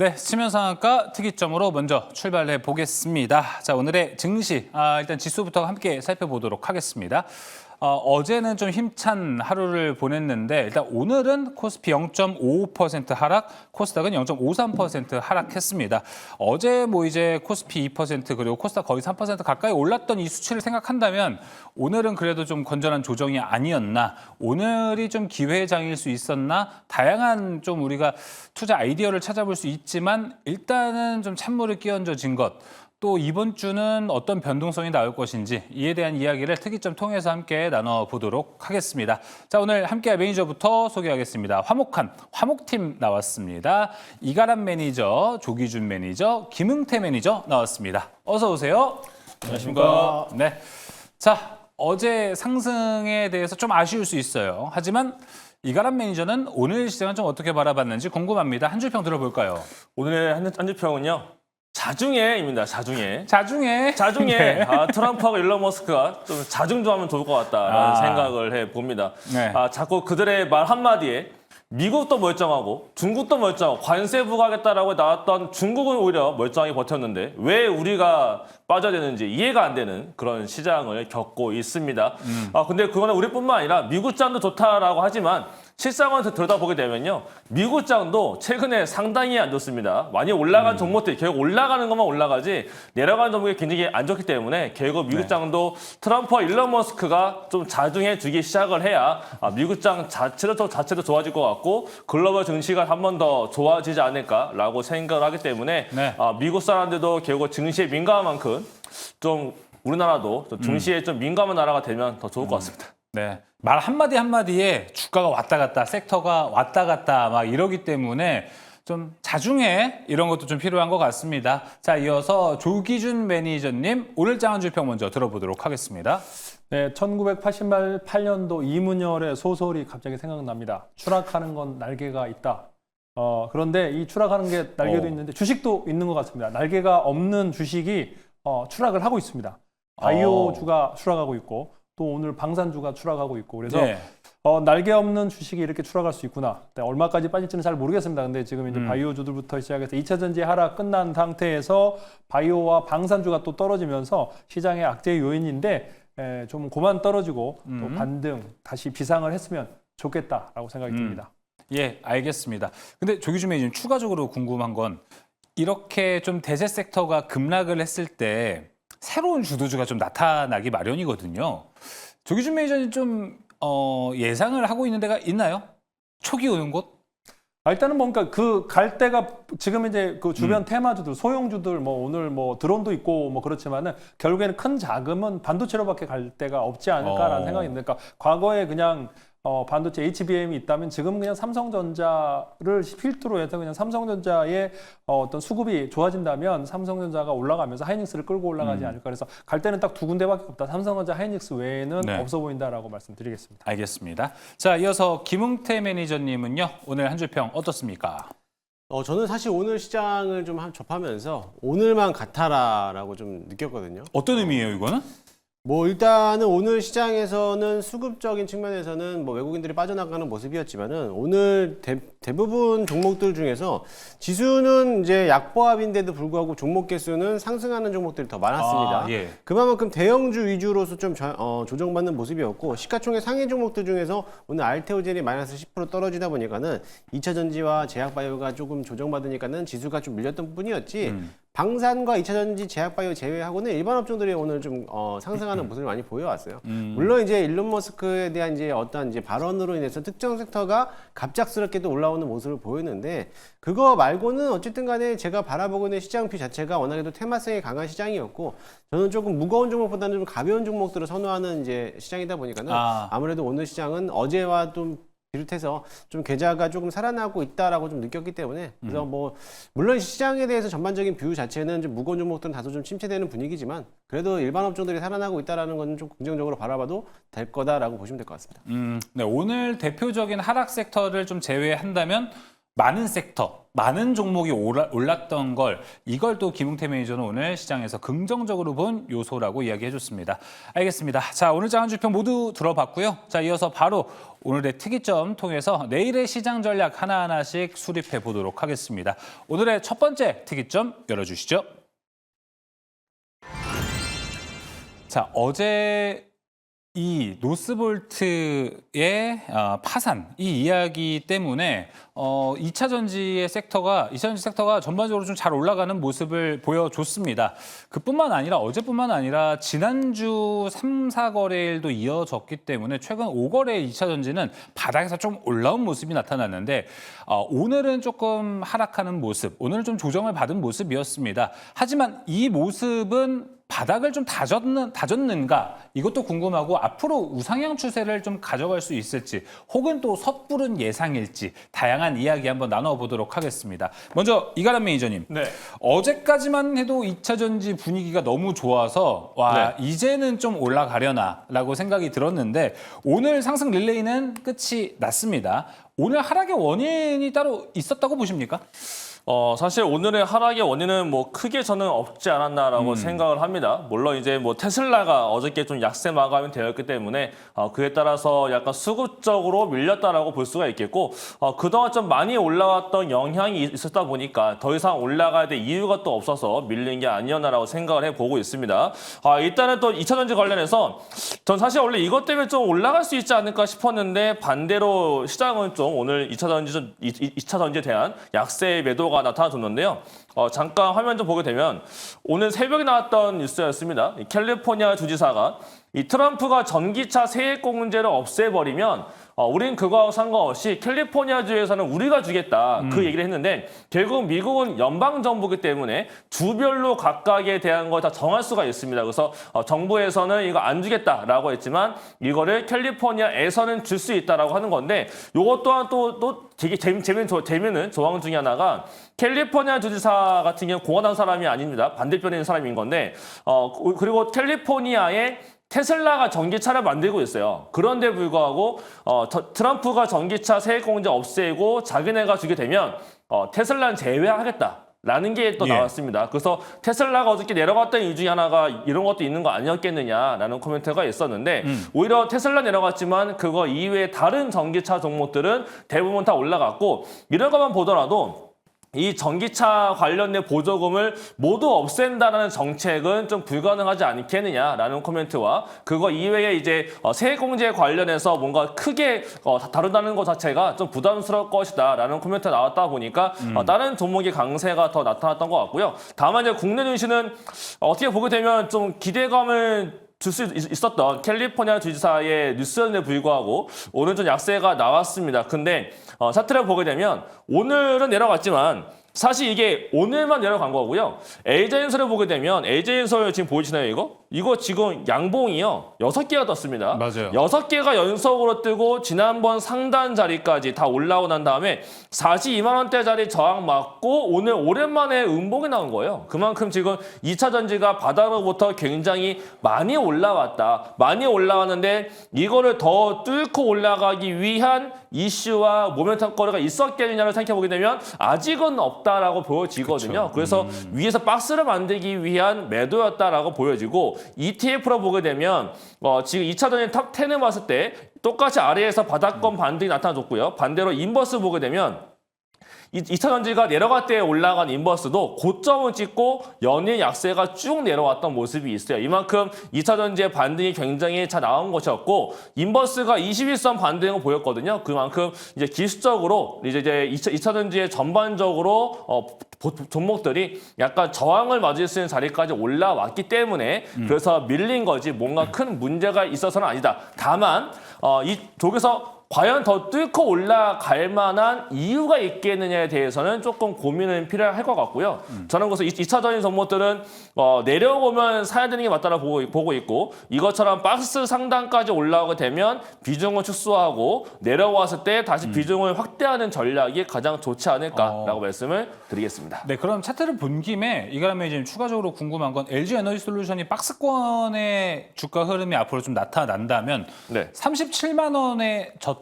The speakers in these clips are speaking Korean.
네, 치면상한가 특이점으로 먼저 출발해 보겠습니다. 자, 오늘의 증시, 일단 지수부터 함께 살펴보도록 하겠습니다. 어제는 좀 힘찬 하루를 보냈는데 일단 오늘은 코스피 0.55% 하락, 코스닥은 0.53% 하락했습니다. 어제 뭐 이제 코스피 2% 그리고 코스닥 거의 3% 가까이 올랐던 이 수치를 생각한다면 오늘은 그래도 좀 건전한 조정이 아니었나, 오늘이 좀 기회장일 수 있었나, 다양한 좀 우리가 투자 아이디어를 찾아볼 수 있지만 일단은 좀 찬물을 끼얹어진 것. 또 이번 주는 어떤 변동성이 나올 것인지 이에 대한 이야기를 특이점 통해서 함께 나눠보도록 하겠습니다. 자, 오늘 함께할 매니저부터 소개하겠습니다. 화목팀 나왔습니다. 이가람 매니저, 조기준 매니저, 김응태 매니저 나왔습니다. 어서 오세요. 안녕하십니까. 네. 자, 어제 상승에 대해서 좀 아쉬울 수 있어요. 하지만 이가람 매니저는 오늘 시장은 좀 어떻게 바라봤는지 궁금합니다. 한 줄 평 들어볼까요? 오늘의 한줄 평은요. 자중해입니다. 자중해. 자중해. 자중해. 트럼프하고 일론 머스크가 좀 자중 좀 하면 좋을 것 같다라는 생각을 해봅니다. 네. 자꾸 그들의 말 한마디에 미국도 멀쩡하고 중국도 멀쩡하고 관세 부과하겠다라고 나왔던 중국은 오히려 멀쩡하게 버텼는데 왜 우리가 빠져야 되는지 이해가 안 되는 그런 시장을 겪고 있습니다. 근데 그거는 우리뿐만 아니라 미국장도 좋다라고 하지만 실상을 들여다보게 되면요. 미국장도 최근에 상당히 안 좋습니다. 많이 올라간 종목들이 결국 올라가는 것만 올라가지 내려가는 종목이 굉장히 안 좋기 때문에 결국 미국장도 트럼프와 일론 머스크가 좀 자중해 주기 시작을 해야 미국장 자체도 좋아질 것 같고 글로벌 증시가 한 번 더 좋아지지 않을까라고 생각을 하기 때문에 네. 미국 사람들도 결국 증시에 민감한 만큼 좀 우리나라도 좀 증시에 좀 민감한 나라가 되면 더 좋을 것 같습니다. 네. 말 한마디 한마디에 주가가 왔다 갔다, 섹터가 왔다 갔다 막 이러기 때문에 좀 자중해 이런 것도 좀 필요한 것 같습니다. 자, 이어서 조기준 매니저님 오늘 장 한 줄 평 먼저 들어보도록 하겠습니다. 네, 1988년도 이문열의 소설이 갑자기 생각납니다. 추락하는 건 날개가 있다. 그런데 이 추락하는 게 날개도 있는데 주식도 있는 것 같습니다. 날개가 없는 주식이 추락을 하고 있습니다. 바이오주가 추락하고 있고 또 오늘 방산주가 추락하고 있고 그래서 네. 날개 없는 주식이 이렇게 추락할 수 있구나. 네, 얼마까지 빠질지는 잘 모르겠습니다. 근데 지금 이제 바이오주들부터 시작해서 2차 전지 하락 끝난 상태에서 바이오와 방산주가 또 떨어지면서 시장의 악재 요인인데 좀 그만 떨어지고 또 반등 다시 비상을 했으면 좋겠다라고 생각이 듭니다. 예, 알겠습니다. 근데 조기준 매니저님 추가적으로 궁금한 건 이렇게 좀 대세 섹터가 급락을 했을 때 새로운 주도주가 좀 나타나기 마련이거든요. 조기준 매니저님 좀 예상을 하고 있는 데가 있나요? 촉이 오는 곳? 일단은 뭔가 그 갈 데가 지금 이제 그 주변 테마주들, 소형주들 뭐 오늘 뭐 드론도 있고 뭐 그렇지만은 결국에는 큰 자금은 반도체로밖에 갈 데가 없지 않을까라는 생각이 듭니다. 그러니까 과거에 그냥 반도체 HBM이 있다면 지금은 그냥 삼성전자를 필두로 해서 그냥 삼성전자의 어떤 수급이 좋아진다면 삼성전자가 올라가면서 하이닉스를 끌고 올라가지 않을까. 그래서 갈 때는 딱 두 군데밖에 없다. 삼성전자, 하이닉스 외에는 네. 없어 보인다라고 말씀드리겠습니다. 알겠습니다. 자, 이어서 김응태 매니저님은요. 오늘 한 줄 평 어떻습니까? 저는 사실 오늘 시장을 좀 접하면서 오늘만 같아라라고 좀 느꼈거든요. 어떤 의미예요, 이거는? 뭐 일단은 오늘 시장에서는 수급적인 측면에서는 뭐 외국인들이 빠져나가는 모습이었지만은 오늘 대부분 종목들 중에서 지수는 이제 약보합인데도 불구하고 종목 개수는 상승하는 종목들이 더 많았습니다. 예. 그만큼 대형주 위주로서 좀 조정받는 모습이었고 시가총액 상위 종목들 중에서 오늘 알테오젠이 마이너스 10% 떨어지다 보니까는 2차 전지와 제약바이오가 조금 조정받으니까는 지수가 좀 밀렸던 뿐이었지. 방산과 2차 전지, 제약바이오 제외하고는 일반 업종들이 오늘 좀 상승하는 모습을 많이 보여왔어요. 물론 이제 일론 머스크에 대한 이제 어떤 이제 발언으로 인해서 특정 섹터가 갑작스럽게도 올라오는 모습을 보였는데 그거 말고는 어쨌든 간에 제가 바라보고 있는 시장표 자체가 워낙에도 테마성이 강한 시장이었고 저는 조금 무거운 종목보다는 좀 가벼운 종목들을 선호하는 이제 시장이다 보니까는 아무래도 오늘 시장은 어제와 좀 비롯해서 좀 계좌가 조금 살아나고 있다라고 좀 느꼈기 때문에 그래서 뭐 물론 시장에 대해서 전반적인 뷰 자체는 좀 무거운 종목들은 다소 좀 침체되는 분위기지만 그래도 일반 업종들이 살아나고 있다라는 건 좀 긍정적으로 바라봐도 될 거다라고 보시면 될 것 같습니다. 네, 오늘 대표적인 하락 섹터를 좀 제외한다면 많은 섹터, 많은 종목이 올랐던 걸 이걸 또 김웅태 매니저는 오늘 시장에서 긍정적으로 본 요소라고 이야기해줬습니다. 알겠습니다. 자, 오늘 장 한 주평 모두 들어봤고요. 자, 이어서 바로 오늘의 특이점 통해서 내일의 시장 전략 하나하나씩 수립해 보도록 하겠습니다. 오늘의 첫 번째 특이점 열어주시죠. 자, 어제 이 노스볼트의 파산 이 이야기 때문에 2차 전지의 섹터가 전반적으로 좀 잘 올라가는 모습을 보여줬습니다. 그뿐만 아니라 어제뿐만 아니라 지난주 3, 4거래일도 이어졌기 때문에 최근 5거래 2차 전지는 바닥에서 좀 올라온 모습이 나타났는데 오늘은 조금 하락하는 모습, 오늘은 좀 조정을 받은 모습이었습니다. 하지만 이 모습은 바닥을 좀 다졌는가 이것도 궁금하고 앞으로 우상향 추세를 좀 가져갈 수 있을지 혹은 또 섣부른 예상일지 다양한 이야기 한번 나눠보도록 하겠습니다. 먼저 이가람 매니저님. 네. 어제까지만 해도 2차 전지 분위기가 너무 좋아서 와 이제는 좀 올라가려나라고 생각이 들었는데 오늘 상승 릴레이는 끝이 났습니다. 오늘 하락의 원인이 따로 있었다고 보십니까? 사실 오늘의 하락의 원인은 뭐 크게 저는 없지 않았나라고 생각을 합니다. 물론 이제 뭐 테슬라가 어저께 좀 약세 마감이 되었기 때문에 그에 따라서 약간 수급적으로 밀렸다라고 볼 수가 있겠고 그동안 좀 많이 올라왔던 영향이 있었다 보니까 더 이상 올라가야 될 이유가 또 없어서 밀린 게 아니었나라고 생각을 해보고 있습니다. 일단은 또 2차 전지 관련해서 전 사실 원래 이것 때문에 좀 올라갈 수 있지 않을까 싶었는데 반대로 시장은 좀 오늘 2차 전지에 대한 약세 매도가 나타나줬는데요. 잠깐 화면 좀 보게 되면 오늘 새벽에 나왔던 뉴스였습니다. 캘리포니아 주지사가 이 트럼프가 전기차 세액공제를 없애버리면 우린 그거하고 상관없이 캘리포니아주에서는 우리가 주겠다 그 얘기를 했는데 결국 미국은 연방정부이기 때문에 주별로 각각에 대한 걸 다 정할 수가 있습니다. 그래서 정부에서는 이거 안 주겠다라고 했지만 이거를 캘리포니아에서는 줄 수 있다라고 하는 건데 이것 또한 또 되게 재미있는 조항 중에 하나가 캘리포니아 주지사 같은 경우는 공화당 사람이 아닙니다. 반대편에 있는 사람인 건데 그리고 캘리포니아에 테슬라가 전기차를 만들고 있어요. 그런데 불구하고 트럼프가 전기차 세액공제 없애고 자기네가 주게 되면 테슬라는 제외하겠다라는 게 또 나왔습니다. 그래서 테슬라가 어저께 내려갔던 이유 중에 하나가 이런 것도 있는 거 아니었겠느냐라는 코멘트가 있었는데 오히려 테슬라 내려갔지만 그거 이외에 다른 전기차 종목들은 대부분 다 올라갔고 이런 것만 보더라도 이 전기차 관련된 보조금을 모두 없앤다는 정책은 좀 불가능하지 않겠느냐라는 코멘트와 그거 이외에 이제 세액공제 관련해서 뭔가 크게 다룬다는 것 자체가 좀 부담스러울 것이다라는 코멘트가 나왔다 보니까 다른 종목의 강세가 더 나타났던 것 같고요. 다만 이제 국내 증시는 어떻게 보게 되면 좀 기대감을 줄 수 있었던 캘리포니아 주지사의 뉴스에 불구하고 오늘 좀 약세가 나왔습니다. 근데 차트를 보게 되면 오늘은 내려갔지만 사실 이게 오늘만 내려간 거고요. LG엔솔을 보게 되면 LG엔솔 지금 보이시나요 이거? 이거 지금 양봉이요. 6개가 떴습니다. 맞아요. 6개가 연속으로 뜨고 지난번 상단 자리까지 다 올라오고 난 다음에 42만 원대 자리 저항 맞고 오늘 오랜만에 음봉이 나온 거예요. 그만큼 지금 2차 전지가 바닥으로부터 굉장히 많이 올라왔다. 많이 올라왔는데 이거를 더 뚫고 올라가기 위한 이슈와 모멘텀 거래가 있었겠느냐를 생각해보게 되면 아직은 없다라고 보여지거든요. 그쵸. 그래서 위에서 박스를 만들기 위한 매도였다라고 보여지고 ETF로 보게 되면 지금 2차 전지 탑 10을 봤을 때 똑같이 아래에서 바닥권 반등이 나타나줬고요. 반대로 인버스 보게 되면 2차 전지가 내려갈 때 올라간 인버스도 고점을 찍고 연일 약세가 쭉 내려왔던 모습이 있어요. 이만큼 2차 전지의 반등이 굉장히 잘 나온 것이었고 인버스가 21선 반등을 보였거든요. 그만큼 이제 기술적으로 이제 2차 전지의 전반적으로 종목들이 약간 저항을 맞을 수 있는 자리까지 올라왔기 때문에 그래서 밀린 거지 뭔가 큰 문제가 있어서는 아니다. 다만 이쪽에서 과연 더 뚫고 올라갈 만한 이유가 있겠느냐에 대해서는 조금 고민은 필요할 것 같고요. 저는 그래서 2차 전지 종목들은 내려오면 사야 되는 게 맞다고 보고 있고 이것처럼 박스 상단까지 올라오게 되면 비중을 축소하고 내려왔을 때 다시 비중을 확대하는 전략이 가장 좋지 않을까라고 말씀을 드리겠습니다. 네, 그럼 차트를 본 김에 이가람 매니저님 추가적으로 궁금한 건 LG 에너지 솔루션이 박스권의 주가 흐름이 앞으로 좀 나타난다면 네. 37만 원의 저점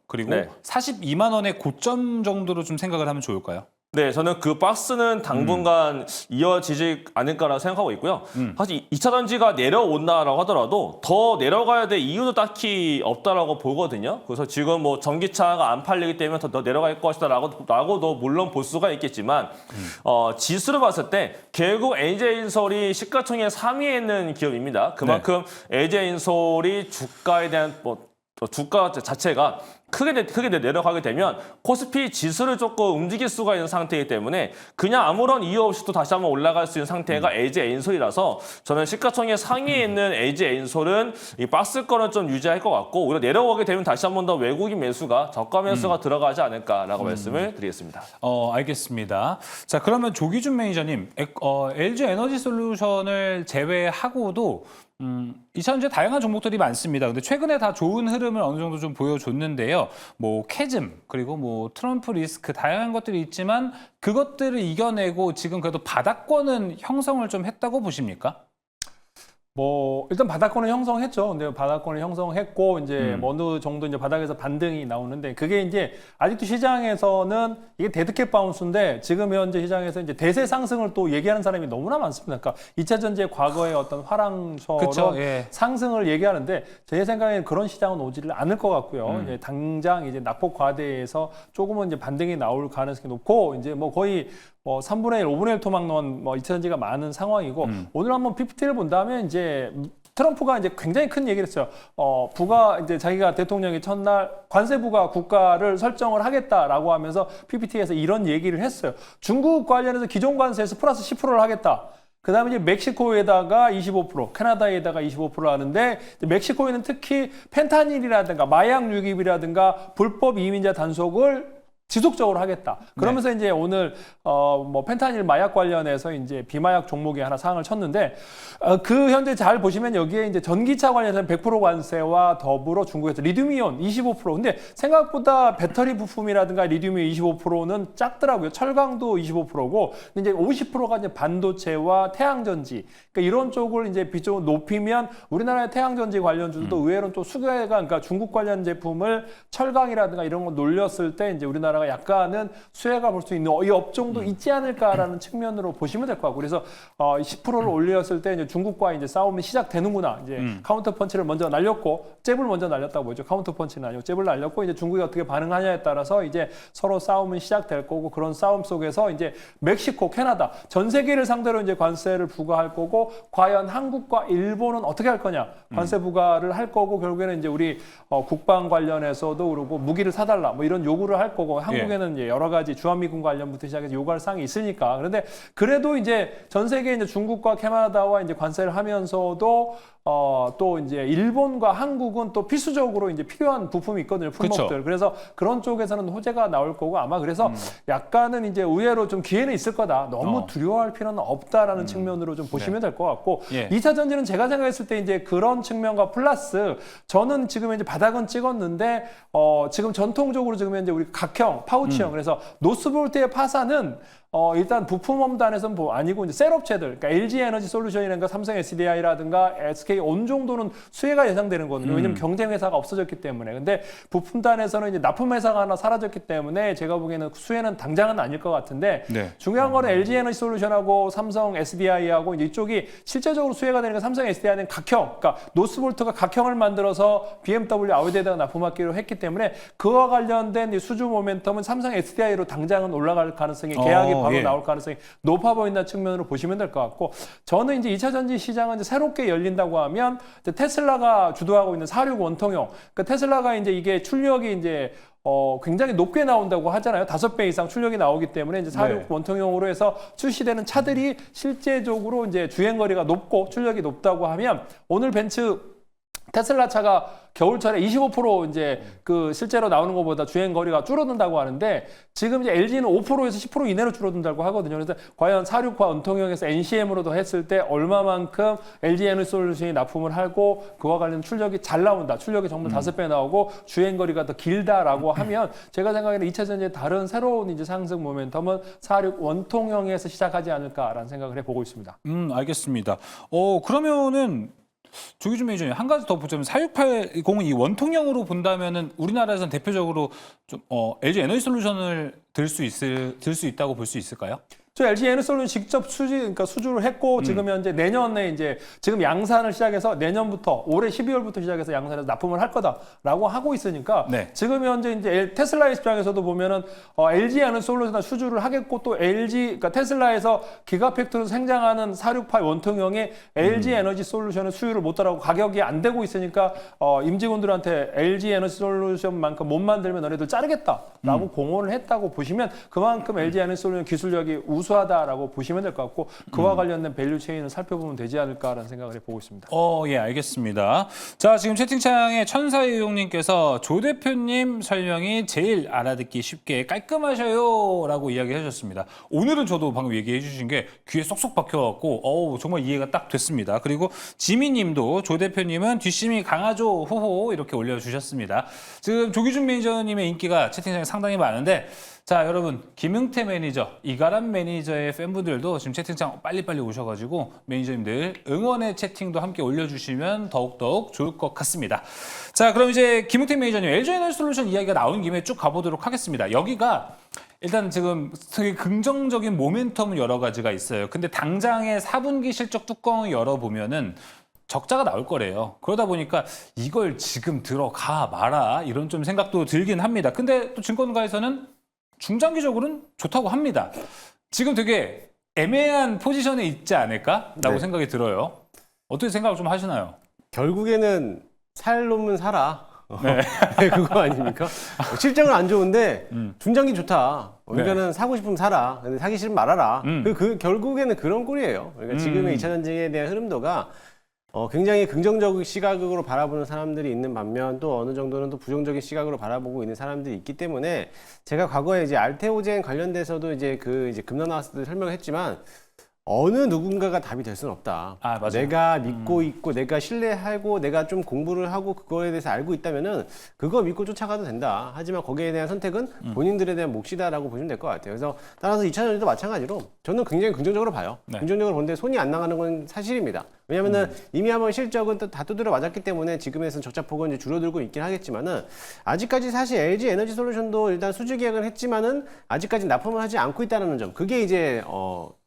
그리고 네. 42만 원의 고점 정도로 좀 생각을 하면 좋을까요? 네, 저는 그 박스는 당분간 이어지지 않을까라고 생각하고 있고요. 사실 2차 전지가 내려온다라고 하더라도 더 내려가야 될 이유도 딱히 없다라고 보거든요. 그래서 지금 뭐 전기차가 안 팔리기 때문에 더 내려갈 것이다라고도 물론 볼 수가 있겠지만 지수를 봤을 때 결국 LG엔솔이 시가총액 3위에 있는 기업입니다. 그만큼 LG엔솔이 주가에 대한 주가 자체가 크게 내려가게 되면 코스피 지수를 조금 움직일 수가 있는 상태이기 때문에 그냥 아무런 이유 없이 또 다시 한번 올라갈 수 있는 상태가 LG엔솔이라서 저는 시가총액 상위에 있는 LG엔솔은 이 박스권을 좀 유지할 것 같고 오히려 내려오게 되면 다시 한번 더 외국인 매수가 저가 매수가 들어가지 않을까라고 말씀을 드리겠습니다. 알겠습니다. 자, 그러면 조기준 매니저님, LG 에너지 솔루션을 제외하고도 2000년대 다양한 종목들이 많습니다. 근데 최근에 다 좋은 흐름을 어느 정도 좀 보여줬는데요. 뭐 캐즘 그리고 뭐 트럼프 리스크 다양한 것들이 있지만 그것들을 이겨내고 지금 그래도 바닥권은 형성을 좀 했다고 보십니까? 뭐 일단 바닥권을 형성했죠. 근데 바닥권을 형성했고 이제 뭐 어느 정도 이제 바닥에서 반등이 나오는데 그게 이제 아직도 시장에서는 이게 데드캣 바운스인데 지금 현재 시장에서 이제 대세 상승을 또 얘기하는 사람이 너무나 많습니다. 그러니까 2차 전지의 과거의 어떤 화랑처럼 그쵸, 예. 상승을 얘기하는데 제 생각에는 그런 시장은 오지를 않을 것 같고요. 이제 당장 이제 낙폭 과대에서 조금은 이제 반등이 나올 가능성이 높고 이제 뭐 거의 3분의 1, 5분의 1 토막론 2차 전지가 많은 상황이고 오늘 한번 PPT를 본다면 이제 트럼프가 이제 굉장히 큰 얘기를 했어요. 부가 이제 자기가 대통령이 첫날 관세부가 국가를 설정을 하겠다라고 하면서 PPT에서 이런 얘기를 했어요. 중국 관련해서 기존 관세에서 플러스 10%를 하겠다. 그 다음에 이제 멕시코에다가 25%, 캐나다에다가 25% 하는데, 멕시코에는 특히 펜타닐이라든가 마약 유입이라든가 불법 이민자 단속을 지속적으로 하겠다. 그러면서 이제 오늘 뭐 펜타닐 마약 관련해서 이제 비마약 종목에 하나 상을 쳤는데 그 현재 잘 보시면 여기에 이제 전기차 관련해서 100% 관세와 더불어 중국에서 리튬이온 25%. 근데 생각보다 배터리 부품이라든가 리튬이온 25%는 작더라고요. 철강도 25%고 근데 이제 50%가 이제 반도체와 태양전지. 그러니까 이런 쪽을 이제 비중을 높이면 우리나라의 태양전지 관련주도 의외로 또 수혜가 그러니까 중국 관련 제품을 철강이라든가 이런 거 놀렸을 때 이제 우리나라가 약간은 수혜가 볼 수 있는 이 업종도 있지 않을까라는 측면으로 보시면 될 것 같고 그래서 10%를 올렸을 때 이제 중국과 이제 싸움이 시작되는구나 이제 카운터 펀치를 먼저 날렸고 잽을 먼저 날렸다고 보죠 카운터 펀치는 아니고 잽을 날렸고 이제 중국이 어떻게 반응하냐에 따라서 이제 서로 싸움은 시작될 거고 그런 싸움 속에서 이제 멕시코, 캐나다 전 세계를 상대로 이제 관세를 부과할 거고 과연 한국과 일본은 어떻게 할 거냐 관세 부과를 할 거고 결국에는 이제 우리 국방 관련해서도 그러고 무기를 사달라 뭐 이런 요구를 할 거고 한국에는 이제 여러 가지 주한미군 관련부터 시작해서 요구할 사항이 있으니까. 그런데 그래도 이제 전 세계 이제 중국과 캐나다와 이제 관세를 하면서도 또 이제 일본과 한국은 또 필수적으로 이제 필요한 부품이 있거든요. 품목들. 그쵸. 그래서 그런 쪽에서는 호재가 나올 거고 아마 그래서 약간은 이제 의외로 좀 기회는 있을 거다. 너무 두려워할 필요는 없다라는 측면으로 좀 보시면 될 것 같고 2차 전지는 제가 생각했을 때 이제 그런 측면과 플러스 저는 지금 이제 바닥은 찍었는데 지금 전통적으로 지금 이제 우리 각형, 파우치형 그래서 노스볼트의 파산은 일단 부품업단에서는 아니고 이제 셀업체들, 그러니까 LG 에너지 솔루션이라든가 삼성 SDI라든가 SK 온 정도는 수혜가 예상되는 거거든요. 왜냐면 경쟁 회사가 없어졌기 때문에. 근데 부품단에서는 이제 납품 회사가 하나 사라졌기 때문에 제가 보기에는 수혜는 당장은 아닐 것 같은데 중요한 거는 LG 에너지 솔루션하고 삼성 SDI하고 이제 이쪽이 실제적으로 수혜가 되는 건 삼성 SDI는 각형, 그러니까 노스볼트가 각형을 만들어서 BMW 아우디에다가 납품하기로 했기 때문에 그와 관련된 수주 모멘텀은 삼성 SDI로 당장은 올라갈 가능성이 계약이 바로 나올 가능성이 높아 보인다는 측면으로 보시면 될 것 같고 저는 이제 2차 전지 시장은 이제 새롭게 열린다고 하면 이제 테슬라가 주도하고 있는 46 원통형 그러니까 테슬라가 이제 이게 출력이 이제 굉장히 높게 나온다고 하잖아요. 5배 이상 출력이 나오기 때문에 이제 46 원통형으로 해서 출시되는 차들이 실제적으로 이제 주행거리가 높고 출력이 높다고 하면 오늘 벤츠 테슬라 차가 겨울철에 25% 이제 그 실제로 나오는 것보다 주행 거리가 줄어든다고 하는데 지금 이제 LG는 5%에서 10% 이내로 줄어든다고 하거든요. 그래서 과연 46과 원통형에서 NCM으로도 했을 때 얼마만큼 LG 에너지 솔루션이 납품을 하고 그와 관련 출력이 잘 나온다. 출력이 정말 5배 나오고 주행 거리가 더 길다라고 하면 제가 생각에는 2차 전지의 다른 새로운 이제 상승 모멘텀은 46 원통형에서 시작하지 않을까라는 생각을 해보고 있습니다. 알겠습니다. 그러면은 조기준 매니저님 한 가지 더 보자면 4680이 원통형으로 본다면은 우리나라에서는 대표적으로 좀 LG 에너지솔루션을 들 수 있다고 볼 수 있을까요? 저 LG 에너지솔루션 직접 그러니까 수주를 했고 지금 현재 내년에 이제 지금 양산을 시작해서 내년부터 올해 12월부터 시작해서 양산해서 납품을 할 거다라고 하고 있으니까 네. 지금 현재 이제 테슬라 입장에서도 보면은 LG 에너지솔루션 수주를 하겠고 또 LG 그러니까 테슬라에서 기가팩토리로 생장하는 468 원통형의 LG 에너지솔루션의 수요를 못 따라고 가격이 안 되고 있으니까 임직원들한테 LG 에너지솔루션만큼 못 만들면 너네들 자르겠다라고 공언을 했다고 보시면 그만큼 LG 에너지솔루션 기술력이 우수하다라고 보시면 될 것 같고 그와 관련된 밸류 체인을 살펴보면 되지 않을까라는 생각을 해보고 있습니다. 예, 알겠습니다. 자, 지금 채팅창에 천사유용님께서 조 대표님 설명이 제일 알아듣기 쉽게 깔끔하셔요라고 이야기해 주셨습니다. 오늘은 저도 방금 얘기해 주신 게 귀에 쏙쏙 박혀갖고 정말 이해가 딱 됐습니다. 그리고 지미님도 조 대표님은 뒷심이 강하죠 호호 이렇게 올려주셨습니다. 지금 조기준 매니저님의 인기가 채팅창에 상당히 많은데 자, 여러분 김응태 매니저, 이가람 매니저의 팬분들도 지금 채팅창 빨리빨리 오셔가지고 매니저님들 응원의 채팅도 함께 올려주시면 더욱더욱 좋을 것 같습니다. 자, 그럼 이제 김응태 매니저님 LG에너지솔루션 이야기가 나온 김에 쭉 가보도록 하겠습니다. 여기가 일단 지금 되게 긍정적인 모멘텀은 여러 가지가 있어요. 근데 당장의 4분기 실적 뚜껑을 열어보면은 적자가 나올 거래요. 그러다 보니까 이걸 지금 들어가 마라 이런 좀 생각도 들긴 합니다. 근데 또 증권가에서는 중장기적으로는 좋다고 합니다. 지금 되게 애매한 포지션에 있지 않을까라고 네. 생각이 들어요. 어떻게 생각을 좀 하시나요? 결국에는 살 놈은 사라. 네. 그거 아닙니까? 실적은 안 좋은데 중장기 좋다. 그러니까는 네. 사고 싶으면 사라. 근데 사기 싫으면 말아라. 결국에는 그런 꼴이에요. 그러니까 지금의 2차 전지에 대한 흐름도가 굉장히 긍정적 시각으로 바라보는 사람들이 있는 반면 또 어느 정도는 또 부정적인 시각으로 바라보고 있는 사람들이 있기 때문에 제가 과거에 이제 알테오젠 관련돼서도 이제 금방 나왔을 때 설명했지만 어느 누군가가 답이 될 수는 없다. 아, 맞아요. 내가 믿고 있고 내가 신뢰하고 내가 좀 공부를 하고 그거에 대해서 알고 있다면은 그거 믿고 쫓아가도 된다. 하지만 거기에 대한 선택은 본인들에 대한 몫이다라고 보시면 될 것 같아요. 그래서 따라서 2차 전지도 마찬가지로 저는 굉장히 긍정적으로 봐요. 네. 긍정적으로 보는데 손이 안 나가는 건 사실입니다. 왜냐면은 이미 한번 실적은 또 다 두드려 맞았기 때문에 지금에서는 적자폭은 이제 줄어들고 있긴 하겠지만은 아직까지 사실 LG 에너지솔루션도 일단 수주 계약을 했지만은 아직까지 납품을 하지 않고 있다는 점. 그게 이제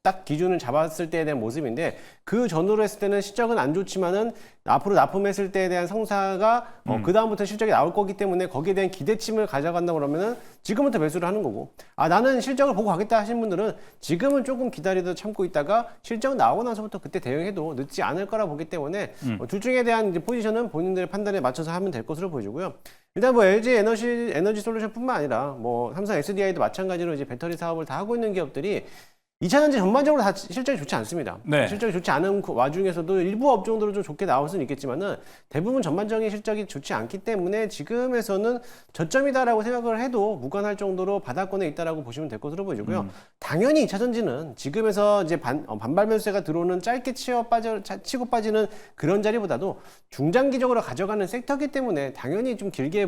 딱 기준을 잡았을 때에 대한 모습인데 그 전후로 했을 때는 실적은 안 좋지만은 앞으로 납품했을 때에 대한 성사가 그 다음부터 실적이 나올 거기 때문에 거기에 대한 기대침을 가져간다 그러면은 지금부터 매수를 하는 거고 나는 실적을 보고 가겠다 하신 분들은 지금은 조금 기다리다 참고 있다가 실적 나오고 나서부터 그때 대응해도 늦지 않을 거라 보기 때문에 둘 중에 대한 이제 포지션은 본인들의 판단에 맞춰서 하면 될 것으로 보여지고요. 일단 뭐 LG 에너지솔루션뿐만 아니라 뭐 삼성 SDI도 마찬가지로 이제 배터리 사업을 다 하고 있는 기업들이 2차 전지 전반적으로 다 실적이 좋지 않습니다. 네. 실적이 좋지 않은 와중에서도 일부 업종들은 좀 좋게 나올 수는 있겠지만은 대부분 전반적인 실적이 좋지 않기 때문에 지금에서는 저점이다라고 생각을 해도 무관할 정도로 바닥권에 있다라고 보시면 될 것으로 보이고요. 당연히 2차 전지는 지금에서 이제 반발 매수세가 들어오는 짧게 치고 빠지는 그런 자리보다도 중장기적으로 가져가는 섹터이기 때문에 당연히 좀 길게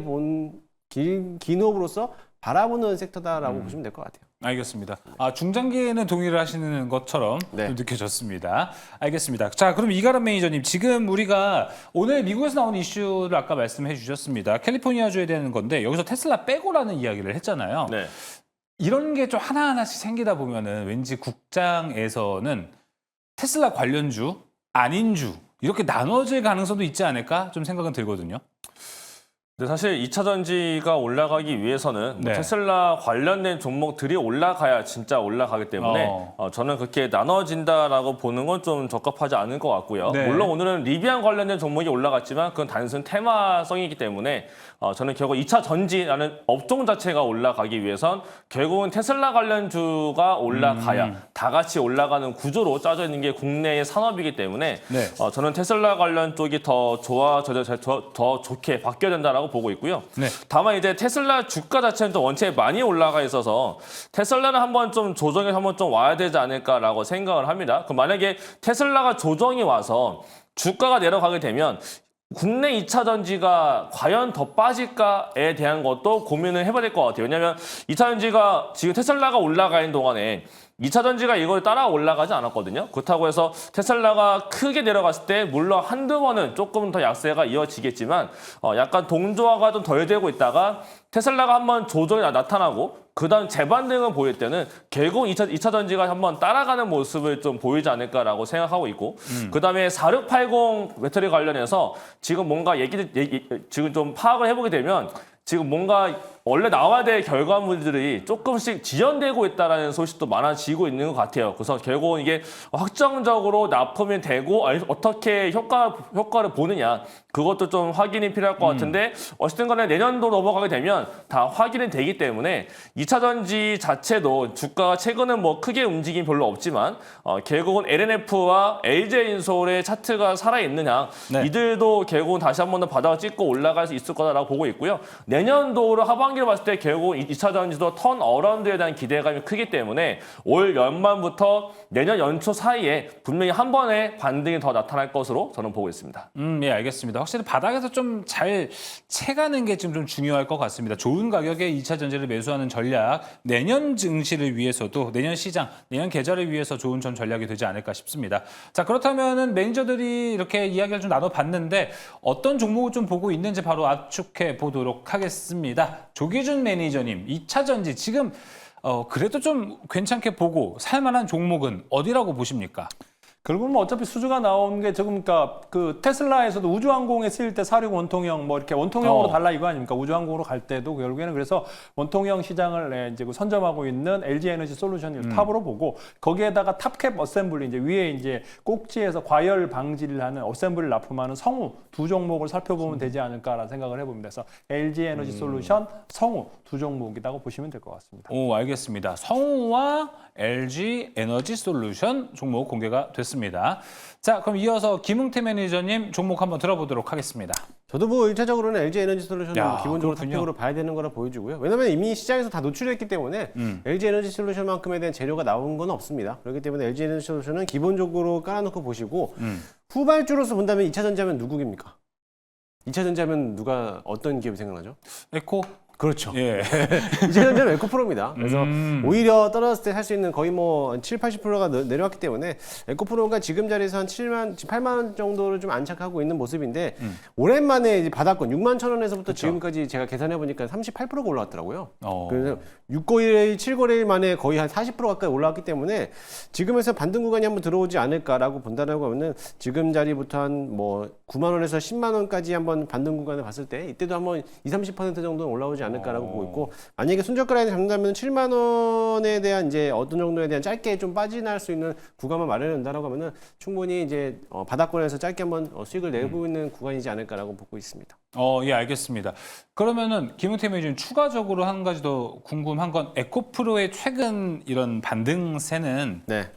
긴 호흡으로서 바라보는 섹터다라고 보시면 될 것 같아요. 알겠습니다. 중장기에는 동의를 하시는 것처럼 네. 좀 느껴졌습니다. 알겠습니다. 자, 그럼 이가람 매니저님, 지금 우리가 오늘 미국에서 나온 이슈를 아까 말씀해 주셨습니다. 캘리포니아주에 대한 건데 여기서 테슬라 빼고라는 이야기를 했잖아요. 네. 이런 게 좀 하나하나씩 생기다 보면은 왠지 국장에서는 테슬라 관련주, 아닌주 이렇게 나눠질 가능성도 있지 않을까 좀 생각은 들거든요. 근데 사실 2차 전지가 올라가기 위해서는 네. 테슬라 관련된 종목들이 올라가야 진짜 올라가기 때문에 저는 그렇게 나눠진다라고 보는 건 좀 적합하지 않은 것 같고요. 네. 물론 오늘은 리비안 관련된 종목이 올라갔지만 그건 단순 테마성이기 때문에 저는 결국 2차 전지라는 업종 자체가 올라가기 위해선 결국은 테슬라 관련주가 올라가야 다 같이 올라가는 구조로 짜져 있는 게 국내의 산업이기 때문에 네. 저는 테슬라 관련 쪽이 더 더 좋게 바뀌어야 된다라고 보고 있고요. 네. 다만 이제 테슬라 주가 자체는 또 원체에 많이 올라가 있어서 테슬라는 한번 좀 조정해서 한번 좀 와야 되지 않을까라고 생각을 합니다. 그럼 만약에 테슬라가 조정이 와서 주가가 내려가게 되면 국내 2차 전지가 과연 더 빠질까에 대한 것도 고민을 해봐야 될 것 같아요. 왜냐하면 2차 전지가 지금 테슬라가 올라가 있는 동안에 2차 전지가 이걸 따라 올라가지 않았거든요. 그렇다고 해서 테슬라가 크게 내려갔을 때 물론 한두 번은 조금 더 약세가 이어지겠지만 약간 동조화가 좀 덜 되고 있다가 테슬라가 한번 조정이 나타나고 그다음 재반등을 보일 때는 결국 2차 전지가 한번 따라가는 모습을 좀 보이지 않을까라고 생각하고 있고 그다음에 4680 배터리 관련해서 지금 뭔가 지금 좀 파악을 해보게 되면 지금 뭔가 원래 나와야 될 결과물들이 조금씩 지연되고 있다는 소식도 많아지고 있는 것 같아요. 그래서 결국은 이게 확정적으로 납품이 되고 어떻게 효과를 보느냐 그것도 좀 확인이 필요할 것 같은데 어쨌든 간에 내년도 넘어가게 되면 다 확인이 되기 때문에 2차 전지 자체도 주가가 최근은 뭐 크게 움직임 별로 없지만 결국은 LNF와 LG엔솔의 차트가 살아있느냐 네. 이들도 결국은 다시 한 번 더 바닥을 찍고 올라갈 수 있을 거다라고 보고 있고요. 내년도로 하반기를 봤을 때 결국 2차 전지도 턴 어라운드에 대한 기대감이 크기 때문에 올 연말부터 내년 연초 사이에 분명히 한 번의 반등이 더 나타날 것으로 저는 보고 있습니다. 예, 알겠습니다. 확실히 바닥에서 좀 잘 채가는 게 좀 중요할 것 같습니다. 좋은 가격에 2차 전지를 매수하는 전략, 내년 증시를 위해서도 내년 시장, 내년 계절을 위해서 좋은 전 전략이 되지 않을까 싶습니다. 자, 그렇다면은 매니저들이 이렇게 이야기를 좀 나눠봤는데 어떤 종목을 좀 보고 있는지 바로 압축해 보도록 하겠습니다. 조기준 매니저님, 2차 전지 지금 그래도 좀 괜찮게 보고 살만한 종목은 어디라고 보십니까? 결국은 뭐 어차피 수주가 나온 게 지금 그러니까 그 테슬라에서도 우주항공에 쓰일 때 46 원통형 뭐 이렇게 원통형으로 달라 이거 아닙니까? 우주항공으로 갈 때도 결국에는 그래서 원통형 시장을 이제 선점하고 있는 LG 에너지 솔루션을 탑으로 보고 거기에다가 탑캡 어셈블리 이제 위에 이제 꼭지에서 과열 방지를 하는 어셈블리를 납품하는 성우 두 종목을 살펴보면 되지 않을까라는 생각을 해봅니다. 그래서 LG 에너지 솔루션, 성우 두 종목이라고 보시면 될 것 같습니다. 오, 알겠습니다. 성우와 LG 에너지 솔루션 종목 공개가 됐습니다. 자, 그럼 이어서 김웅태 매니저님 종목 한번 들어보도록 하겠습니다. 저도 뭐 1차적으로는 LG 에너지 솔루션은 야, 기본적으로 그렇군요. 탑픽으로 봐야 되는 거라 보여주고요. 왜냐하면 이미 시장에서 다 노출했기 때문에 LG 에너지 솔루션만큼에 대한 재료가 나온 건 없습니다. 그렇기 때문에 LG 에너지 솔루션은 기본적으로 깔아놓고 보시고 후발주로서 본다면 2차 전지하면 누구입니까? 2차 전지하면 누가 어떤 기업이 생각나죠? 에코? 그렇죠. 예. 2차 전지는 에코프로입니다. 그래서 오히려 떨어졌을 때 살 수 있는 거의 뭐 7, 80%가 내려왔기 때문에 에코프로가 지금 자리에서 한 8만 원 정도를 좀 안착하고 있는 모습인데 오랜만에 이제 바닥권 6만 천 원에서부터 지금까지 제가 계산해 보니까 38%가 올라왔더라고요. 그래서 6거래일, 7거래일 만에 거의 한 40% 가까이 올라왔기 때문에 지금에서 반등 구간이 한번 들어오지 않을까라고 본다라고 하면은 지금 자리부터 한 뭐 9만 원에서 10만 원까지 한번 반등 구간을 봤을 때 이때도 한번 20, 30% 정도는 올라오지 않을까라고 보고 있고 만약에 순저가 라인을 잡는다면 7만 원에 대한 이제 어떤 정도에 대한 짧게 좀 빠져나갈 수 있는 구간만 마련한다라고 하면은 충분히 이제 바닥권에서 짧게 한번 수익을 내고 있는 구간이지 않을까라고 보고 있습니다. 예, 알겠습니다. 그러면은 김웅태 매니저님 추가적으로 한 가지 더 궁금한 건 에코프로의 최근 이런 반등세는 네.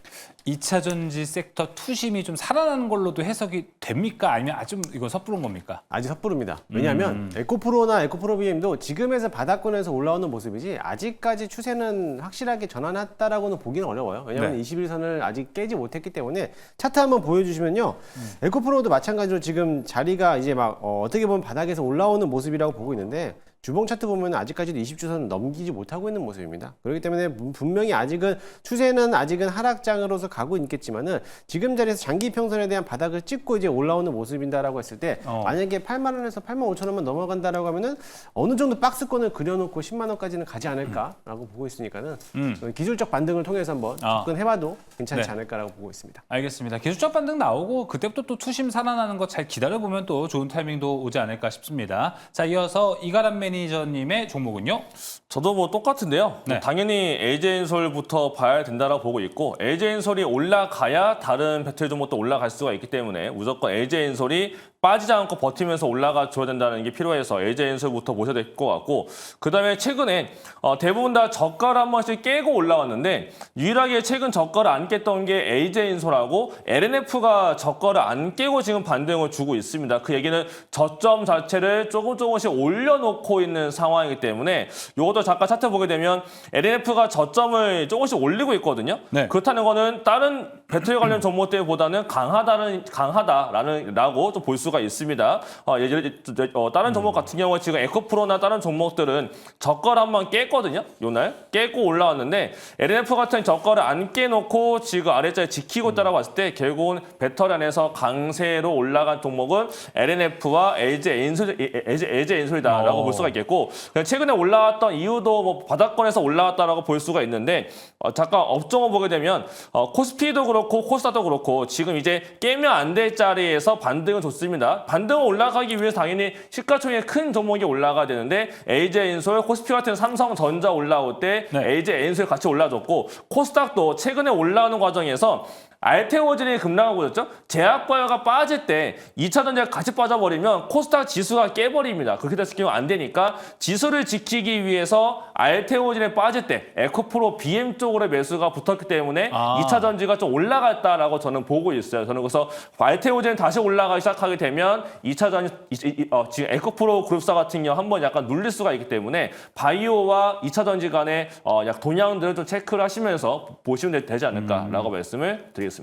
2차 전지 섹터 투심이 좀 살아나는 걸로도 해석이 됩니까? 아니면 아주 이거 섣부른 겁니까? 아직 섣부릅니다. 왜냐하면 에코프로나 에코프로 BM도 지금에서 바닥권에서 올라오는 모습이지 아직까지 추세는 확실하게 전환했다라고는 보기는 어려워요. 왜냐하면 네. 21선을 아직 깨지 못했기 때문에 차트 한번 보여주시면요. 에코프로도 마찬가지로 지금 자리가 이제 막 어떻게 보면 바닥에서 올라오는 모습이라고 보고 있는데 주봉 차트 보면 아직까지도 20주선을 넘기지 못하고 있는 모습입니다. 그렇기 때문에 분명히 아직은 추세는 아직은 하락장으로서 가고 있겠지만은 지금 자리에서 장기 평선에 대한 바닥을 찍고 이제 올라오는 모습이다라고 했을 때 만약에 8만 원에서 8만 5천 원만 넘어간다라고 하면은 어느 정도 박스권을 그려놓고 10만 원까지는 가지 않을까라고 보고 있으니까는 기술적 반등을 통해서 한번 접근해봐도 괜찮지 네. 않을까라고 보고 있습니다. 알겠습니다. 기술적 반등 나오고 그때부터 또 투심 살아나는 거 잘 기다려보면 또 좋은 타이밍도 오지 않을까 싶습니다. 자, 이어서 이가람 매니저님의 종목은요? 저도 뭐 똑같은데요. 네. 당연히 LG엔솔부터 봐야 된다고 보고 있고 LG엔솔이 올라가야 다른 배터리 종목도 올라갈 수가 있기 때문에 무조건 LG엔솔이 빠지지 않고 버티면서 올라가 줘야 된다는 게 필요해서 LG엔솔부터 보셔야 될 것 같고 그다음에 최근에 대부분 다 저가를 한 번씩 깨고 올라왔는데 유일하게 최근 저가를 안 깼던 게 LG엔솔하고 LNF가 저가를 안 깨고 지금 반등을 주고 있습니다. 그 얘기는 저점 자체를 조금씩 올려놓고 있는 상황이기 때문에 이것도 잠깐 차트 보게 되면 LNF가 저점을 조금씩 올리고 있거든요. 네. 그렇다는 거는 다른 배터리 관련 종목들보다는 강하다라고 좀 볼 수가 있습니다. 다른 종목 같은 경우에 지금 에코프로나 다른 종목들은 저가를 한번 깼거든요. 요날 깨고 올라왔는데 LNF 같은 저가를 안 깨놓고 지금 아래자리 지키고 있다라고 봤을 때 결국은 배터리 안에서 강세로 올라간 종목은 LNF와 LG 엔솔이다라고 볼 수가 있겠고 최근에 올라왔던 이유도 뭐 바닥권에서 올라왔다라고 볼 수가 있는데 잠깐 업종을 보게 되면 코스피도 그렇고 코스닥도 그렇고 지금 이제 깨면 안 될 자리에서 반등은 좋습니다. 반등을 올라가기 위해서 당연히 시가총액 큰 종목이 올라가야 되는데 LG엔솔, 코스피 같은 삼성전자 올라올 때 네. LG엔솔 같이 올라줬고 코스닥도 최근에 올라오는 과정에서 알테오젠이 급락하고 있었죠. 제약바이오가 빠질 때 2차 전지가 같이 빠져버리면 코스닥 지수가 깨버립니다. 그렇게 됐을 경우 안 되니까 지수를 지키기 위해서 알테오젠이 빠질 때 에코프로 BM 쪽으로 매수가 붙었기 때문에 2차 전지가 좀 올라갔다라고 저는 보고 있어요. 저는 그래서 알테오젠 다시 올라가기 시작하게 되면 2차 전지 지금 에코프로 그룹사 같은 경우 한번 약간 눌릴 수가 있기 때문에 바이오와 2차 전지 간의 약 동향들을 좀 체크를 하시면서 보시면 되지 않을까라고 말씀을 드리겠습니다.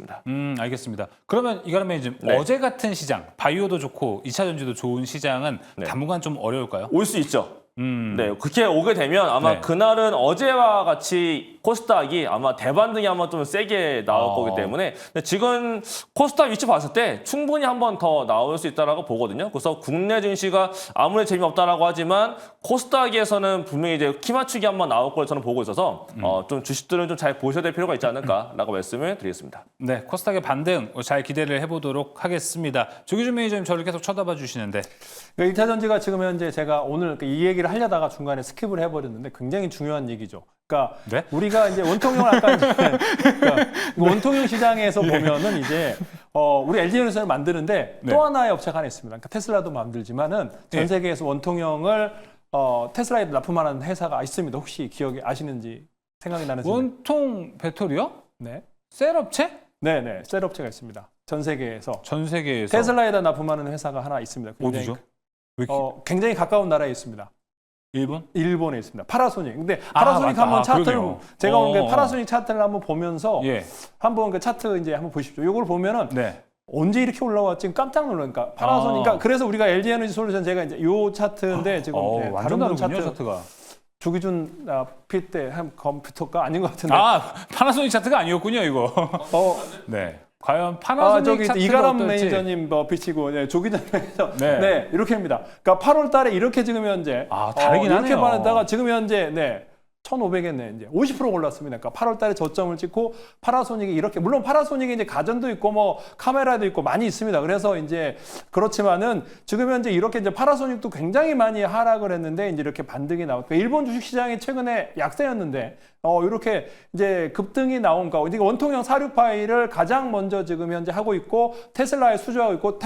알겠습니다. 그러면 이가람 매니저님, 네. 어제 같은 시장, 바이오도 좋고 2차 전지도 좋은 시장은 네. 당분간 좀 어려울까요? 올 수 있죠. 네, 그렇게 오게 되면 아마 네. 그날은 어제와 같이 코스닥이 아마 대반등이 한번 좀 세게 나올 거기 때문에 근데 지금 코스닥 위치 봤을 때 충분히 한 번 더 나올 수 있다라고 보거든요. 그래서 국내 증시가 아무리 재미없다라고 하지만 코스닥에서는 분명히 이제 키 맞추기 한번 나올 걸 저는 보고 있어서 좀 주식들은 좀 잘 보셔야 될 필요가 있지 않을까라고 말씀을 드리겠습니다. 네, 코스닥의 반등 잘 기대를 해보도록 하겠습니다. 조기준 매니저님 저를 계속 쳐다봐 주시는데 2차 전지가 지금 현재 제가 오늘 이 얘기를 하려다가 중간에 스킵을 해버렸는데 굉장히 중요한 얘기죠. 그러니까 네? 우리가 이제 원통형을 아까 그러니까 원통형 시장에서 보면은 이제 우리 LG전선을 만드는데 네. 또 하나의 업체가 하나 있습니다. 그러니까 테슬라도 만들지만은 전 세계에서 원통형을 테슬라에 납품하는 회사가 있습니다. 혹시 기억이 아시는지 생각이 나는지. 원통 배터리요? 네, 셀 업체? 네, 셀 업체가 있습니다. 전 세계에서 전 세계에서 테슬라에다 납품하는 회사가 하나 있습니다. 굉장히, 어디죠? 왜 이렇게 굉장히 가까운 나라에 있습니다. 일본? 일본에 있습니다. 파라소닉. 근데 파라소닉 맞다. 한번 차트를 그러게요. 제가 오늘 파라소닉 차트를 한번 보면서 예. 한번 그 차트 이제 한번 보십시오. 이걸 보면은 네. 언제 이렇게 올라왔지 깜짝 놀라니까 파라소닉. 그러니까 그래서 우리가 LG 에너지 솔루션 제가 이제 요 차트인데 지금 다른 완전 분 다르군요, 차트가. 조기준 피 때 한 컴퓨터가 아닌 것 같은데. 파나소닉 차트가 아니었군요, 이거. 네. 과연 파나소닉 저기 차트가 이가람 어떨지. 매니저님 비치고 조기준 매니저 네. 네 이렇게 합니다. 그러니까 8월 달에 이렇게 지금 현재 다르긴 이렇게 하네요. 받았다가 지금 현재 1,500엔 이제 50% 올랐습니다. 그러니까 8월 달에 저점을 찍고 파라소닉이 이렇게 물론 파라소닉이 이제 가전도 있고 뭐 카메라도 있고 많이 있습니다. 그래서 이제 그렇지만은 지금 현재 이렇게 이제 파라소닉도 굉장히 많이 하락을 했는데 이제 이렇게 반등이 나왔고 그러니까 일본 주식 시장이 최근에 약세였는데 이렇게 이제 급등이 나온가 이제 원통형 사료 파일을 가장 먼저 지금 현재 하고 있고 테슬라에 수주하고 있고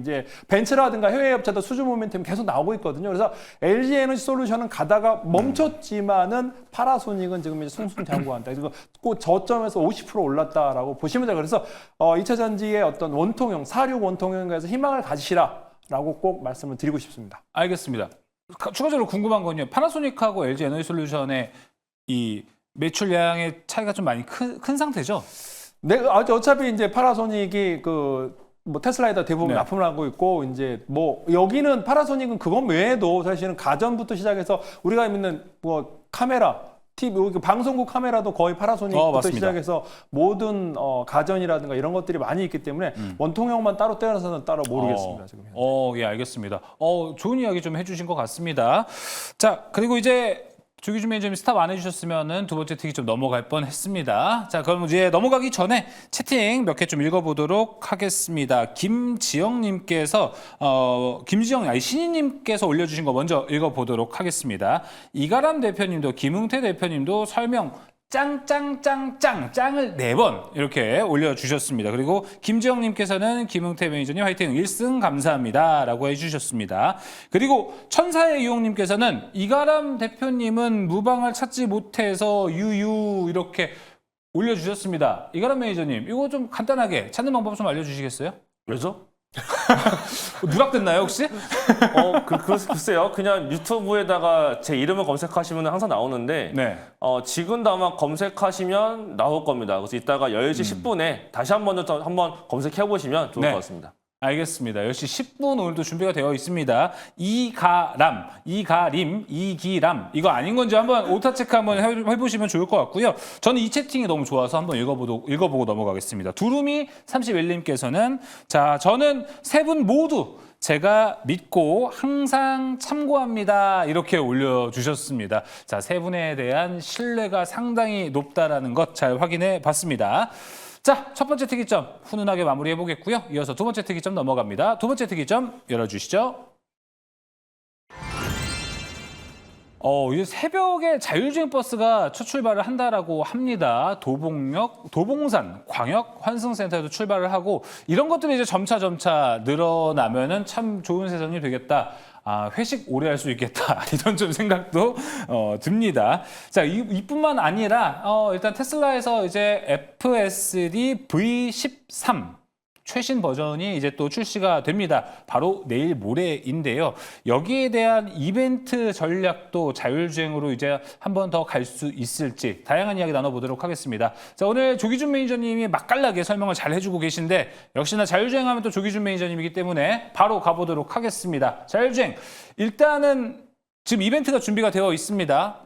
이제 벤츠라든가 해외 업체도 수주 모멘텀이 계속 나오고 있거든요. 그래서 LG 에너지 솔루션은 가다가 멈췄지만은 파라소닉은 지금 이제 승승장구한다. 그리고 그 저점에서 50% 올랐다라고 보시면 돼요. 그래서 2차 전지의 어떤 원통형 사료 원통형에서 희망을 가지시라라고 꼭 말씀을 드리고 싶습니다. 알겠습니다. 추가적으로 궁금한 건요. 파나소닉하고 LG 에너지 솔루션의 이 매출량의 차이가 좀 많이 큰 상태죠? 네, 어차피 이제 파라소닉이 뭐 테슬라에다 대부분 네. 납품을 하고 있고 이제 뭐 여기는 파라소닉은 그것 외에도 사실은 가전부터 시작해서 우리가 있는 뭐 카메라, TV, 방송국 카메라도 거의 파라소닉부터 맞습니다. 시작해서 모든 가전이라든가 이런 것들이 많이 있기 때문에 원통형만 따로 떼어서는 따로 모르겠습니다. 지금. 예, 알겠습니다. 좋은 이야기 좀 해주신 것 같습니다. 자, 그리고 이제 조기준 매니저님 스탑 안 해주셨으면은 두 번째 틱이 좀 넘어갈 뻔했습니다. 자, 그럼 이제 넘어가기 전에 채팅 몇 개 좀 읽어보도록 하겠습니다. 김지영님께서 신희님께서 올려주신 거 먼저 읽어보도록 하겠습니다. 이가람 대표님도 김웅태 대표님도 설명 짱을 4번 이렇게 올려주셨습니다. 그리고 김지영님께서는 김웅태 매니저님 화이팅 1승 감사합니다 라고 해주셨습니다. 그리고 천사의 유홍님께서는 이가람 대표님은 무방을 찾지 못해서 유유 이렇게 올려주셨습니다. 이가람 매니저님 이거 좀 간단하게 찾는 방법 좀 알려주시겠어요? 왜죠? 누락됐나요 혹시? 글쎄요. 그냥 유튜브에다가 제 이름을 검색하시면 항상 나오는데 네. 지금도 아마 검색하시면 나올 겁니다. 그래서 이따가 10시 10분에 다시 한번 검색해 보시면 좋을 네. 것 같습니다. 알겠습니다. 10시 10분 오늘도 준비가 되어 있습니다. 이가람, 이기람 이거 아닌 건지 한번 오타 체크 한번 해보시면 좋을 것 같고요. 저는 이 채팅이 너무 좋아서 한번 읽어보고 넘어가겠습니다. 두루미 31님께서는 자 저는 세 분 모두 제가 믿고 항상 참고합니다. 이렇게 올려주셨습니다. 자, 세 분에 대한 신뢰가 상당히 높다라는 것 잘 확인해 봤습니다. 자, 첫 번째 특이점 훈훈하게 마무리해 보겠고요. 이어서 두 번째 특이점 넘어갑니다. 두 번째 특이점 열어주시죠. 이제 새벽에 자율주행 버스가 첫 출발을 한다라고 합니다. 도봉산 광역 환승센터에도 출발을 하고 이런 것들이 이제 점차 늘어나면은 참 좋은 세상이 되겠다. 회식 오래 할 수 있겠다. 이런 좀 생각도 듭니다. 자, 이뿐만 아니라 일단 테슬라에서 이제 FSD V13 최신 버전이 이제 또 출시가 됩니다. 바로 내일 모레인데요. 여기에 대한 이벤트 전략도 자율주행으로 이제 한 번 더 갈 수 있을지 다양한 이야기 나눠보도록 하겠습니다. 자, 오늘 조기준 매니저님이 맛깔나게 설명을 잘 해주고 계신데 역시나 자율주행하면 또 조기준 매니저님이기 때문에 바로 가보도록 하겠습니다. 자율주행 일단은 지금 이벤트가 준비가 되어 있습니다.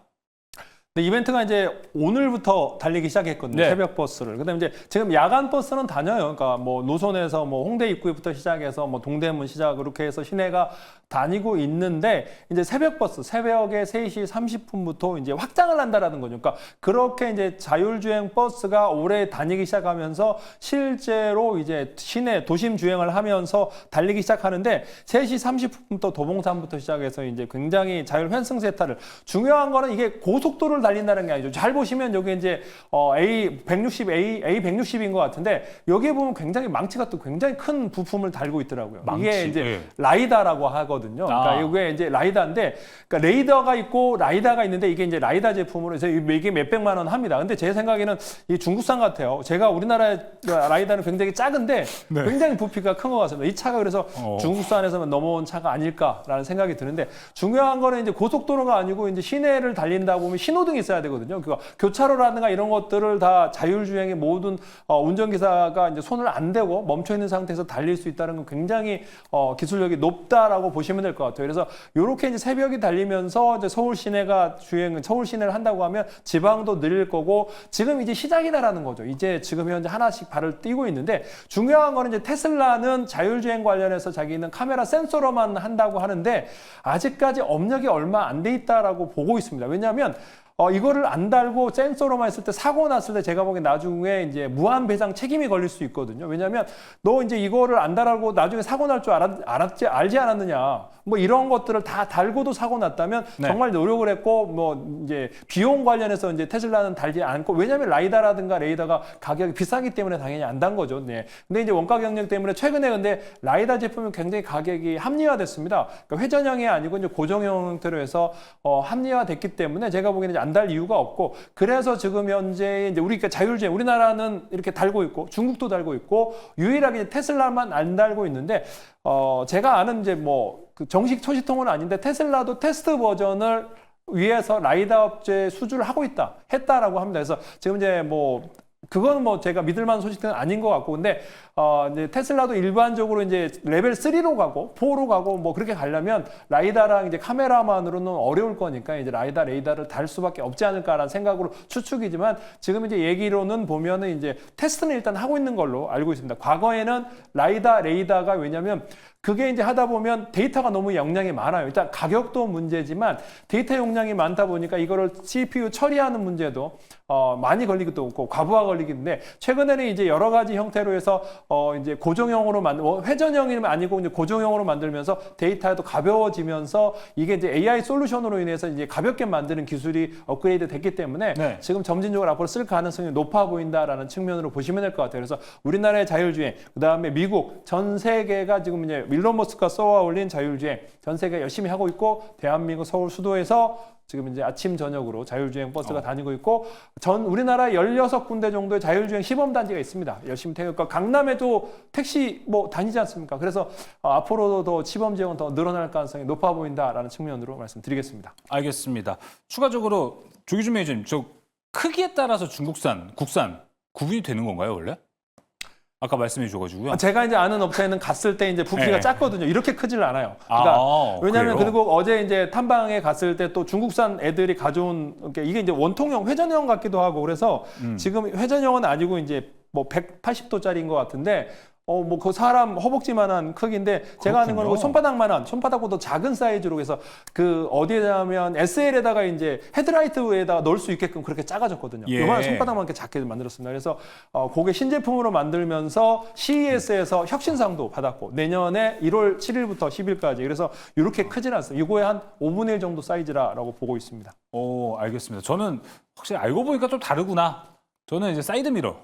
근데 이벤트가 이제 오늘부터 달리기 시작했거든요. 네. 새벽 버스를. 그다음에 이제 지금 야간 버스는 다녀요. 그러니까 뭐 노선에서 뭐 홍대 입구부터 시작해서 뭐 동대문 시작 그렇게 해서 시내가 다니고 있는데 이제 새벽 버스 새벽에 3시 30분부터 이제 확장을 한다라는 거죠. 그러니까 그렇게 이제 자율주행 버스가 올해 다니기 시작하면서 실제로 이제 시내 도심 주행을 하면서 달리기 시작하는데 3시 30분부터 도봉산부터 시작해서 이제 굉장히 자율 환승 세타를 중요한 거는 이게 고속도로를 달린다는 게 아니죠. 잘 보시면 여기 이제 A160인 것 같은데 여기에 보면 굉장히 망치가 또 굉장히 큰 부품을 달고 있더라고요. 망치, 이게 이제 예. 라이다라고 하거든요. 그러니까 이게 이제 라이다인데 그러니까 레이더가 있고 라이다가 있는데 이게 이제 라이다 제품으로 해서 이게 몇백만 원 합니다. 근데 제 생각에는 이 중국산 같아요. 제가 우리나라의 라이다는 굉장히 작은데 네. 굉장히 부피가 큰 것 같습니다. 이 차가 그래서 중국산에서만 넘어온 차가 아닐까라는 생각이 드는데 중요한 거는 이제 고속도로가 아니고 이제 시내를 달린다 보면 신호등이 있어야 되거든요. 그러니까 교차로라든가 이런 것들을 다 자율주행의 모든 운전기사가 이제 손을 안 대고 멈춰 있는 상태에서 달릴 수 있다는 건 굉장히 기술력이 높다라고 보시면 될 것 같아요. 그래서 이렇게 이제 새벽이 달리면서 이제 서울 시내가 서울 시내를 한다고 하면 지방도 늘릴 거고 지금 이제 시작이다라는 거죠. 이제 지금 현재 하나씩 발을 띄고 있는데 중요한 거는 이제 테슬라는 자율주행 관련해서 자기는 카메라 센서로만 한다고 하는데 아직까지 업력이 얼마 안 돼 있다라고 보고 있습니다. 왜냐하면 이거를 안 달고 센서로만 했을 때 사고 났을 때 제가 보기엔 나중에 이제 무한 배상 책임이 걸릴 수 있거든요. 왜냐하면 너 이제 이거를 안 달고 나중에 사고 날 줄 알지 않았느냐. 뭐 이런 것들을 다 달고도 사고 났다면 네. 정말 노력을 했고 뭐 이제 비용 관련해서 이제 테슬라는 달지 않고 왜냐하면 라이다라든가 레이더가 가격이 비싸기 때문에 당연히 안 단 거죠. 네. 근데 이제 원가 경쟁 때문에 최근에 근데 라이다 제품이 굉장히 가격이 합리화됐습니다. 그러니까 회전형이 아니고 이제 고정형 형태로 해서 합리화됐기 때문에 제가 보기에는 이제 안 달 이유가 없고 그래서 지금 현재 이제 우리가 자율주행 우리나라는 이렇게 달고 있고 중국도 달고 있고 유일하게 테슬라만 안 달고 있는데 제가 아는 이제 뭐 그 정식 소식통은 아닌데 테슬라도 테스트 버전을 위해서 라이다 업체 수주를 했다라고 합니다. 그래서 지금 이제 뭐 그건 뭐 제가 믿을 만한 소식은 아닌 것 같고 근데 이제 테슬라도 일반적으로 이제 레벨 3로 가고 4로 가고 뭐 그렇게 가려면 라이다랑 이제 카메라만으로는 어려울 거니까 이제 라이다 레이더를 달 수밖에 없지 않을까라는 생각으로 추측이지만 지금 이제 얘기로는 보면은 이제 테스트는 일단 하고 있는 걸로 알고 있습니다. 과거에는 라이다 레이더가 왜냐면 그게 이제 하다 보면 데이터가 너무 용량이 많아요. 일단 가격도 문제지만 데이터 용량이 많다 보니까 이거를 CPU 처리하는 문제도 많이 걸리기도 없고 과부하 걸리기인데 최근에는 이제 여러 가지 형태로 해서 이제 고정형으로 회전형이 아니고 이제 고정형으로 만들면서 데이터도 가벼워지면서 이게 이제 AI 솔루션으로 인해서 이제 가볍게 만드는 기술이 업그레이드 됐기 때문에 네. 지금 점진적으로 앞으로 쓸 가능성이 높아 보인다라는 측면으로 보시면 될 것 같아요. 그래서 우리나라의 자율주행, 그다음에 미국, 전 세계가 지금 이제 일론 머스크가 쏘아 올린 자율주행 전 세계 열심히 하고 있고 대한민국 서울 수도에서 지금 이제 아침 저녁으로 자율주행 버스가 다니고 있고 전 우리나라 16군데 정도의 자율주행 시범 단지가 있습니다. 열심히 태우니까 강남에도 택시 뭐 다니지 않습니까? 그래서 앞으로도 더 시범 지역은 더 늘어날 가능성이 높아 보인다라는 측면으로 말씀드리겠습니다. 알겠습니다. 추가적으로 조기준 매니저님, 저 크기에 따라서 중국산, 국산 구분이 되는 건가요, 원래? 아까 말씀해 주셔가지고요. 제가 이제 아는 업체는 갔을 때 이제 부피가 네. 작거든요. 이렇게 크지를 않아요. 그러니까 왜냐하면 그래요? 그리고 어제 이제 탐방에 갔을 때 또 중국산 애들이 가져온 이게 이제 원통형 회전형 같기도 하고 그래서 지금 회전형은 아니고 이제 뭐 180도짜리인 것 같은데 뭐 그 사람 허벅지만한 크기인데 제가 아는 거는 손바닥만한 손바닥보다 작은 사이즈로 해서 그 어디에다면 SL에다가 이제 헤드라이트에다가 넣을 수 있게끔 그렇게 작아졌거든요. 예. 요만한 손바닥만 이렇게 작게 만들었습니다. 그래서 그게 신제품으로 만들면서 CES에서 혁신상도 받았고 내년에 1월 7일부터 10일까지 그래서 이렇게 크진 않습니다. 이거의 한 5분의 1 정도 사이즈라고 보고 있습니다. 알겠습니다. 저는 확실히 알고 보니까 좀 다르구나. 저는 이제 사이드미러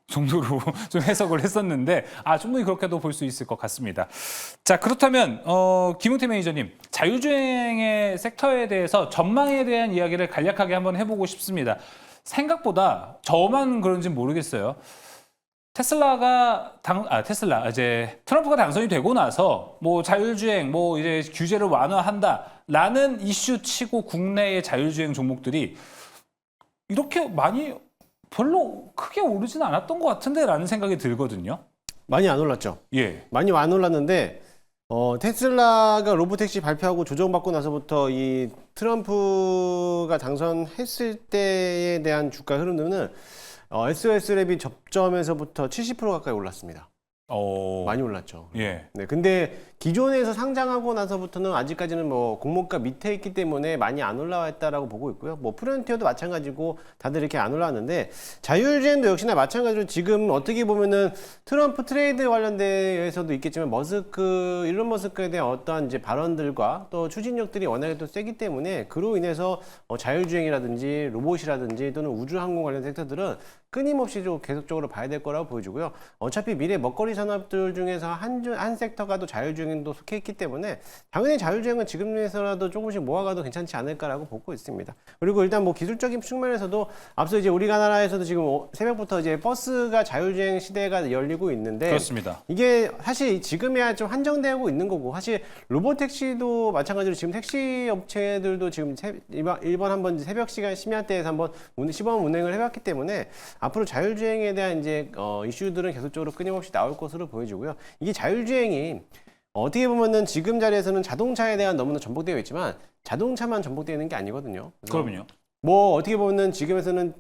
정도로 좀 해석을 했었는데 충분히 그렇게도 볼 수 있을 것 같습니다. 자, 그렇다면 김용태 매니저님, 자율주행의 sek터에 대해서 전망에 대한 이야기를 간략하게 한번 해보고 싶습니다. 생각보다 저만 그런지 모르겠어요. 테슬라 이제 트럼프가 당선이 되고 나서 뭐 자율주행 뭐 이제 규제를 완화한다라는 이슈치고 국내의 자율주행 종목들이 이렇게 많이 별로 크게 오르진 않았던 것 같은데라는 생각이 들거든요. 많이 안 올랐죠. 예. 많이 안 올랐는데 테슬라가 로보택시 발표하고 조정받고 나서부터 이 트럼프가 당선했을 때에 대한 주가 흐름들은 SOS랩이 접점에서부터 70% 가까이 올랐습니다. 많이 올랐죠. 예. 네, 근데 기존에서 상장하고 나서부터는 아직까지는 뭐 공모가 밑에 있기 때문에 많이 안 올라왔다라고 보고 있고요. 뭐 프론티어도 마찬가지고 다들 이렇게 안 올라왔는데 자율주행도 역시나 마찬가지로 지금 어떻게 보면은 트럼프 트레이드 관련돼서도 있겠지만 일론 머스크에 대한 어떠한 이제 발언들과 또 추진력들이 워낙에 또 세기 때문에 그로 인해서 자율주행이라든지 로봇이라든지 또는 우주항공 관련 섹터들은 끊임없이 좀 계속적으로 봐야 될 거라고 보여지고요. 어차피 미래 먹거리 산업들 중에서 한 섹터가 또 자율주행도 속해 있기 때문에 당연히 자율주행은 지금에서라도 조금씩 모아가도 괜찮지 않을까라고 보고 있습니다. 그리고 일단 뭐 기술적인 측면에서도 앞서 이제 우리나라에서도 지금 새벽부터 이제 버스가 자율주행 시대가 열리고 있는데 그렇습니다. 이게 사실 지금이야 좀 한정되고 있는 거고 사실 로보택시도 마찬가지로 지금 택시 업체들도 지금 일본 한번 새벽 시간 심야대에서 한번 시범 운행을 해봤기 때문에 앞으로 자율주행에 대한 이제 이슈들은 계속적으로 끊임없이 나올 것으로 보여지고요. 이게 자율주행이 어떻게 보면은 지금 자리에서는 자동차에 대한 너무나 전복되어 있지만 자동차만 전복되어 있는 게 아니거든요. 그럼요. 뭐 어떻게 보면은 지금에서는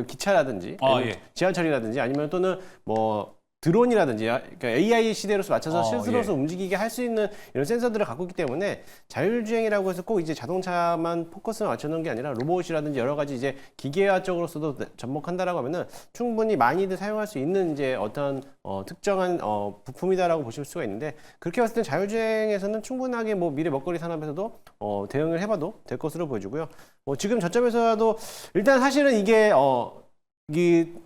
기차라든지 예. 지하철이라든지 아니면 또는 뭐 드론이라든지 그러니까 AI 시대로서 맞춰서 스스로서 예. 움직이게 할 수 있는 이런 센서들을 갖고 있기 때문에 자율주행이라고 해서 꼭 이제 자동차만 포커스를 맞춰놓은 게 아니라 로봇이라든지 여러 가지 이제 기계화 쪽으로서도 접목한다라고 하면은 충분히 많이들 사용할 수 있는 이제 어떤 특정한 부품이다라고 보실 수가 있는데 그렇게 봤을 때 자율주행에서는 충분하게 뭐 미래 먹거리 산업에서도 대응을 해봐도 될 것으로 보여지고요. 지금 저점에서라도 일단 사실은 이게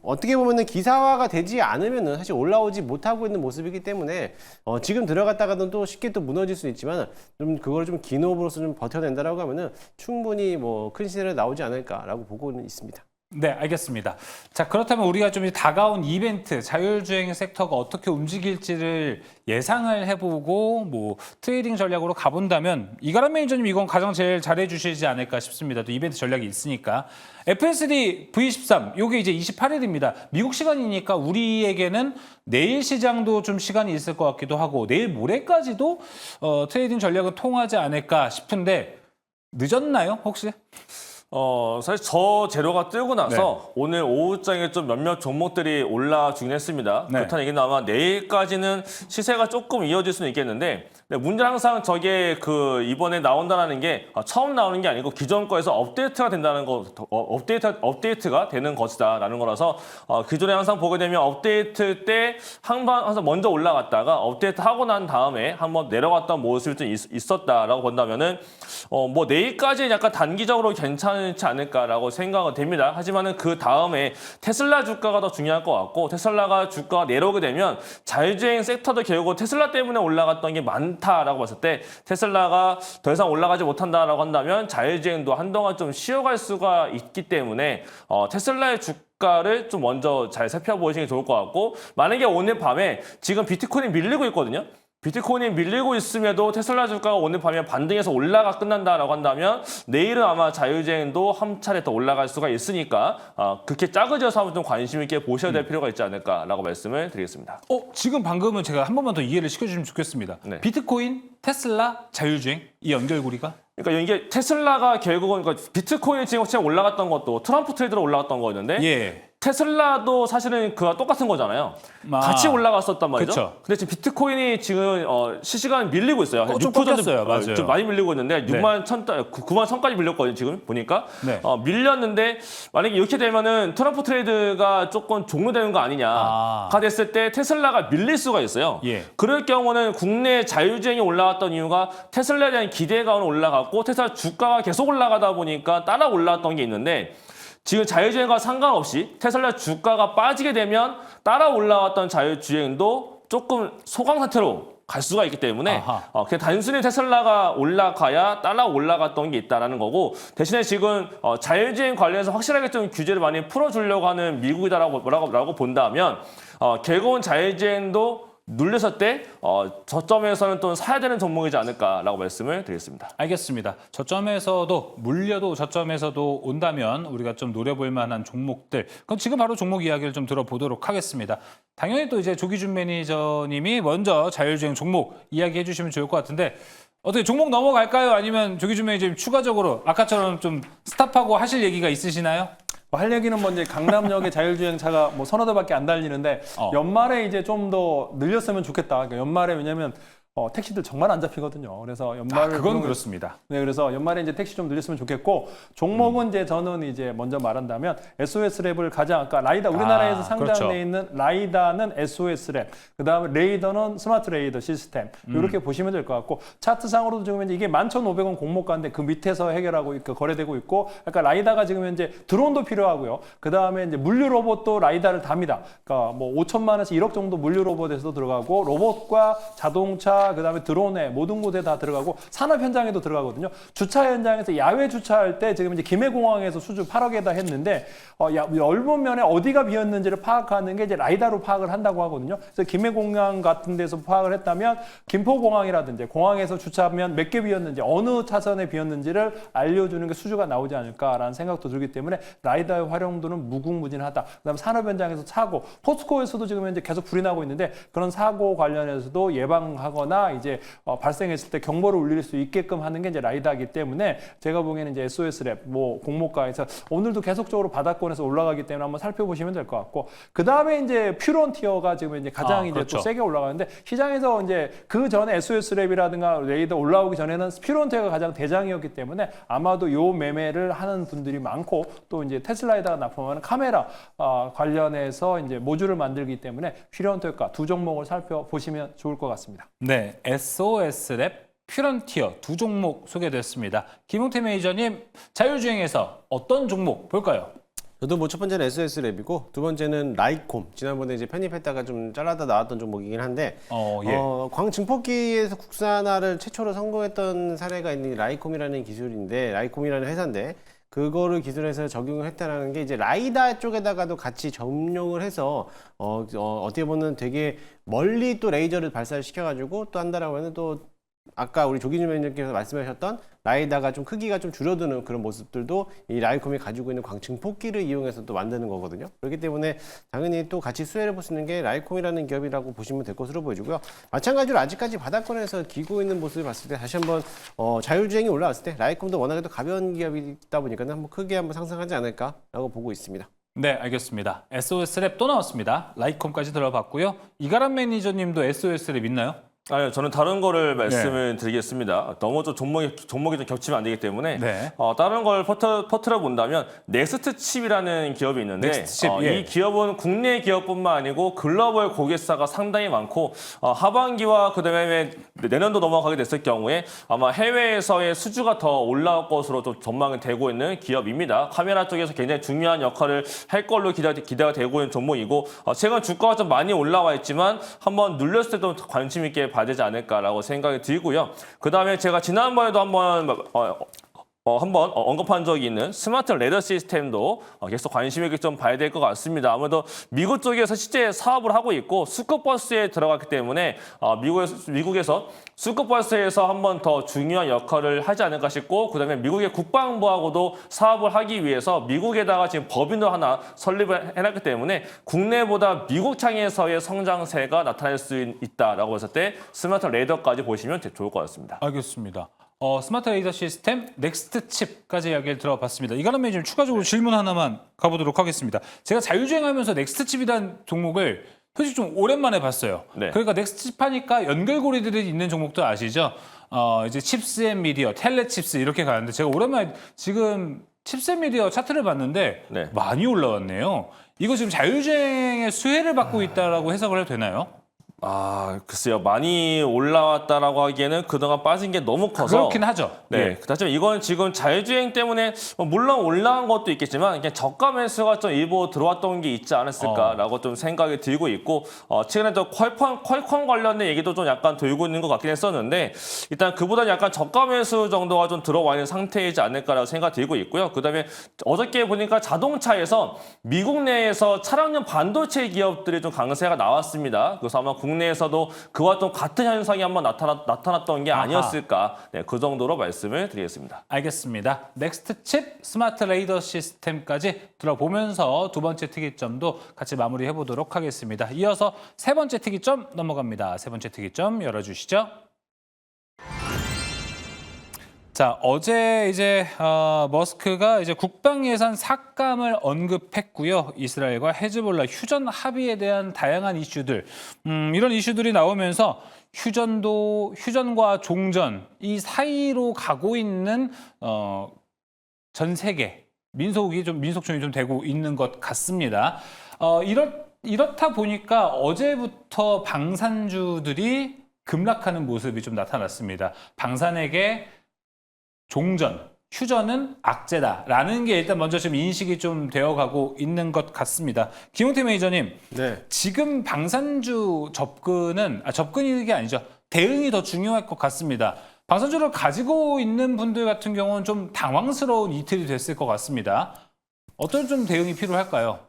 어떻게 보면은 기사화가 되지 않으면은 사실 올라오지 못하고 있는 모습이기 때문에 지금 들어갔다가는 또 쉽게 또 무너질 수 있지만 좀 그걸 좀 긴 호흡으로서 좀 버텨낸다라고 하면은 충분히 뭐 큰 시세를 나오지 않을까라고 보고는 있습니다. 네, 알겠습니다. 자, 그렇다면 우리가 좀 다가온 이벤트, 자율주행 섹터가 어떻게 움직일지를 예상을 해보고 뭐 트레이딩 전략으로 가본다면 이가람 매니저님 이건 가장 제일 잘해주시지 않을까 싶습니다. 또 이벤트 전략이 있으니까. FSD V13, 요게 이제 28일입니다. 미국 시간이니까 우리에게는 내일 시장도 좀 시간이 있을 것 같기도 하고 내일 모레까지도 트레이딩 전략은 통하지 않을까 싶은데 늦었나요, 혹시? 사실 저 재료가 뜨고 나서 오늘 오후장에 좀 몇몇 종목들이 올라주긴 했습니다. 네. 그렇다는 얘기는 아마 내일까지는 시세가 조금 이어질 수는 있겠는데 문제는 항상 저게 이번에 나온다는 게 처음 나오는 게 아니고 기존 거에서 업데이트가 된다는 거, 업데이트가 되는 것이다라는 거라서 기존에 항상 보게 되면 업데이트 때 항상 먼저 올라갔다가 업데이트 하고 난 다음에 한번 내려갔던 모습이 좀 있었다라고 본다면은 뭐 내일까지 약간 단기적으로 괜찮은 괜찮지 않을까라고 생각은 됩니다. 하지만은 그 다음에 테슬라 주가가 더 중요할 것 같고 테슬라가 주가가 내려오게 되면 자율주행 섹터도 결국 테슬라 때문에 올라갔던 게 많다라고 봤을 때 테슬라가 더 이상 올라가지 못한다라고 한다면 자율주행도 한동안 좀 쉬어갈 수가 있기 때문에 테슬라의 주가를 좀 먼저 잘 살펴보시는 게 좋을 것 같고 만약에 오늘 밤에 지금 비트코인이 밀리고 있거든요. 비트코인이 밀리고 있음에도 테슬라 주가가 오늘 밤에 반등해서 올라가 끝난다라고 한다면 내일은 아마 자율주행도 한 차례 더 올라갈 수가 있으니까 그렇게 짜그져서 한번 좀 관심 있게 보셔야 될 필요가 있지 않을까라고 말씀을 드리겠습니다. 지금 방금은 제가 한 번만 더 이해를 시켜주시면 좋겠습니다. 네. 비트코인, 테슬라, 자율주행 이 연결고리가? 그러니까 이게 테슬라가 결국은 그러니까 비트코인이 지금 올라갔던 것도 트럼프 트레이드로 올라갔던 거였는데 예. 테슬라도 사실은 그와 똑같은 거잖아요. 같이 올라갔었단 말이죠. 그쵸. 근데 지금 비트코인이 지금 실시간 밀리고 있어요. 좀 6% 정도 꺾였어요. 맞아요. 좀 많이 밀리고 있는데 네. 9만 1000까지 밀렸거든요. 지금 보니까 네. 밀렸는데 만약에 이렇게 되면은 트럼프 트레이드가 조금 종료되는 거 아니냐가 됐을 때 테슬라가 밀릴 수가 있어요. 예. 그럴 경우는 국내 자율주행이 올라갔던 이유가 테슬라에 대한 기대감은 올라갔고 테슬라 주가가 계속 올라가다 보니까 따라 올라왔던 게 있는데 지금 자율주행과 상관없이 테슬라 주가가 빠지게 되면 따라 올라왔던 자율주행도 조금 소강 상태로 갈 수가 있기 때문에 그냥 단순히 테슬라가 올라가야 따라 올라갔던 게 있다는 거고 대신에 지금 자율주행 관련해서 확실하게 좀 규제를 많이 풀어주려고 하는 미국이다라고 본다면 결국은 자율주행도 눌렸을 때 저점에서는 또 사야 되는 종목이지 않을까라고 말씀을 드리겠습니다. 알겠습니다. 저점에서도 물려도 저점에서도 온다면 우리가 좀 노려볼 만한 종목들. 그럼 지금 바로 종목 이야기를 좀 들어보도록 하겠습니다. 당연히 또 이제 조기준 매니저님이 먼저 자율주행 종목 이야기해 주시면 좋을 것 같은데 어떻게 종목 넘어갈까요? 아니면 조기준 매니저님 추가적으로 아까처럼 좀 스탑하고 하실 얘기가 있으시나요? 할 얘기는 뭐 이제 강남역에 자율주행차가 뭐 서너 대밖에 안 달리는데 연말에 이제 좀 더 늘렸으면 좋겠다. 그러니까 연말에 왜냐면 택시들 정말 안 잡히거든요. 그래서 연말을 그건 그렇습니다. 네, 그래서 연말에 이제 택시 좀 늘렸으면 좋겠고 종목은 이제 저는 이제 먼저 말한다면 SOS랩을 가장 아까 라이다 우리나라에서 상장돼 그렇죠. 있는 라이다는 SOS랩, 그다음에 레이더는 스마트 레이더 시스템 이렇게 보시면 될 것 같고 차트상으로도 지금 이제 이게 11,500원 공모가인데 그 밑에서 해결하고 거래되고 있고 약간 라이다가 지금 현재 드론도 필요하고요. 그다음에 이제 물류 로봇도 라이다를 답니다. 그러니까 뭐 5천만 원에서 1억 정도 물류 로봇에서도 들어가고 로봇과 자동차 그다음에 드론에 모든 곳에 다 들어가고 산업 현장에도 들어가거든요. 주차 현장에서 야외 주차할 때 지금 이제 김해공항에서 수주 8억에다 했는데 넓은 면에 어디가 비었는지를 파악하는 게 이제 라이다로 파악을 한다고 하거든요. 그래서 김해공항 같은 데서 파악을 했다면 김포공항이라든지 공항에서 주차하면 몇 개 비었는지 어느 차선에 비었는지를 알려주는 게 수주가 나오지 않을까라는 생각도 들기 때문에 라이다의 활용도는 무궁무진하다. 그다음 산업 현장에서 사고 포스코에서도 지금 현재 계속 불이 나고 있는데 그런 사고 관련해서도 예방하거나 이제 발생했을 때 경보를 울릴 수 있게끔 하는 게 이제 라이다이기 때문에 제가 보기에는 이제 SOS랩 뭐 공모가에서 오늘도 계속적으로 바닥권에서 올라가기 때문에 한번 살펴보시면 될 것 같고 그 다음에 이제 퓨런티어가 지금 이제 가장 이제 그렇죠. 또 세게 올라가는데 시장에서 이제 그 전에 SOS랩이라든가 레이더 올라오기 전에는 퓨런티어가 가장 대장이었기 때문에 아마도 요 매매를 하는 분들이 많고 또 이제 테슬라에다가 납품하는 카메라 관련해서 이제 모듈을 만들기 때문에 퓨런티어가 두 종목을 살펴보시면 좋을 것 같습니다. 네, SOS랩, 퓨런티어 두 종목 소개됐습니다. 김용태 매니저님, 자율주행에서 어떤 종목 볼까요? 저도 뭐 첫 번째는 SOS랩이고 두 번째는 라이콤. 지난번에 이제 편입했다가 좀 잘라다 나왔던 종목이긴 한데 예. 광증폭기에서 국산화를 최초로 성공했던 사례가 있는 라이콤이라는 기술인데 라이콤이라는 회사인데 그거를 기술해서 적용을 했다는 게 이제 라이다 쪽에다가도 같이 점용을 해서 어떻게 보면 되게 멀리 또 레이저를 발사를 시켜가지고 또 한다라고 하면 또 아까 우리 조기준 매니저께서 말씀하셨던 라이다가 좀 크기가 좀 줄어드는 그런 모습들도 이 라이콤이 가지고 있는 광증폭기를 이용해서 또 만드는 거거든요. 그렇기 때문에 당연히 또 같이 수혜를 볼 수 있는 게 라이콤이라는 기업이라고 보시면 될 것으로 보여지고요. 마찬가지로 아직까지 바닥권에서 기고 있는 모습을 봤을 때 다시 한번 자율주행이 올라왔을 때 라이콤도 워낙에 또 가벼운 기업이다 보니까 한번 크게 한번 상승하지 않을까라고 보고 있습니다. 네, 알겠습니다. SOS랩 또 나왔습니다. 라이콤까지 들어봤고요. 이가람 매니저님도 SOS랩 있나요? 아니요, 저는 다른 거를 말씀을 드리겠습니다. 너무 좀 종목이 좀 겹치면 안 되기 때문에 네. 다른 걸 퍼트려 본다면 넥스트 칩이라는 기업이 있는데 넥스트 칩, 예. 이 기업은 국내 기업뿐만 아니고 글로벌 고객사가 상당히 많고 하반기와 그다음에 내년도 넘어가게 됐을 경우에 아마 해외에서의 수주가 더 올라올 것으로 좀 전망이 되고 있는 기업입니다. 카메라 쪽에서 굉장히 중요한 역할을 할 걸로 기대가 되고 있는 종목이고 최근 주가가 좀 많이 올라와 있지만 한번 눌렸을 때도 관심 있게 봐야 되지 않을까라고 생각이 들고요. 그다음에 제가 지난번에도 한번 언급한 적이 있는 스마트 레더 시스템도 계속 관심 있게 좀 봐야 될 것 같습니다. 아무래도 미국 쪽에서 실제 사업을 하고 있고 수급버스에 들어갔기 때문에 미국에서 수급버스에서 한번 더 중요한 역할을 하지 않을까 싶고 그다음에 미국의 국방부하고도 사업을 하기 위해서 미국에다가 지금 법인도 하나 설립을 해놨기 때문에 국내보다 미국 창에서의 성장세가 나타날 수 있다라고 했을 때 스마트 레더까지 보시면 좋을 것 같습니다. 알겠습니다. 스마트 레이더 시스템 넥스트 칩까지 이야기를 들어봤습니다. 이 가람에 지금 추가적으로 질문 하나만 가보도록 하겠습니다. 제가 자율주행하면서 넥스트 칩이라는 종목을 솔직히 좀 오랜만에 봤어요. 네. 그러니까 넥스트 칩 하니까 연결고리들이 있는 종목도 아시죠? 이제 칩스 앤 미디어, 텔레칩스 이렇게 가는데 제가 오랜만에 지금 칩스 앤 미디어 차트를 봤는데 네. 많이 올라왔네요. 이거 지금 자율주행의 수혜를 받고 있다라고 해석을 해도 되나요? 글쎄요. 많이 올라왔다라고 하기에는 그동안 빠진 게 너무 커서. 그렇긴 하죠. 네. 하지만 이건 지금 자율주행 때문에 물론 올라간 것도 있겠지만 그냥 저가 매수가 좀 일부 들어왔던 게 있지 않았을까라고 좀 생각이 들고 있고 최근에 또 퀄컴 관련된 얘기도 좀 약간 돌고 있는 것 같긴 했었는데 일단 그보다는 약간 저가 매수 정도가 좀 들어와 있는 상태이지 않을까라고 생각이 들고 있고요. 그다음에 어저께 보니까 자동차에서 미국 내에서 차량용 반도체 기업들이 좀 강세가 나왔습니다. 그래서 아마 국내에서도 그와 좀 같은 현상이 한번 나타났던 게 아니었을까. 네, 그 정도로 말씀을 드리겠습니다. 알겠습니다. 넥스트 칩 스마트 레이더 시스템까지 들어보면서 두 번째 특이점도 같이 마무리해 보도록 하겠습니다. 이어서 세 번째 특이점 넘어갑니다. 세 번째 특이점 열어주시죠. 자, 어제 이제 머스크가 이제 국방 예산 삭감을 언급했고요. 이스라엘과 헤즈볼라 휴전 합의에 대한 다양한 이슈들, 이런 이슈들이 나오면서 휴전과 종전 이 사이로 가고 있는 전 세계 민속촌이 좀 되고 있는 것 같습니다. 이렇다 보니까 어제부터 방산주들이 급락하는 모습이 좀 나타났습니다. 방산에게 종전, 휴전은 악재다라는 게 일단 먼저 지금 인식이 좀 되어가고 있는 것 같습니다. 김용태 매니저님, 네. 지금 방산주 접근이 게 아니죠. 대응이 더 중요할 것 같습니다. 방산주를 가지고 있는 분들 같은 경우는 좀 당황스러운 이틀이 됐을 것 같습니다. 어떤 좀 대응이 필요할까요?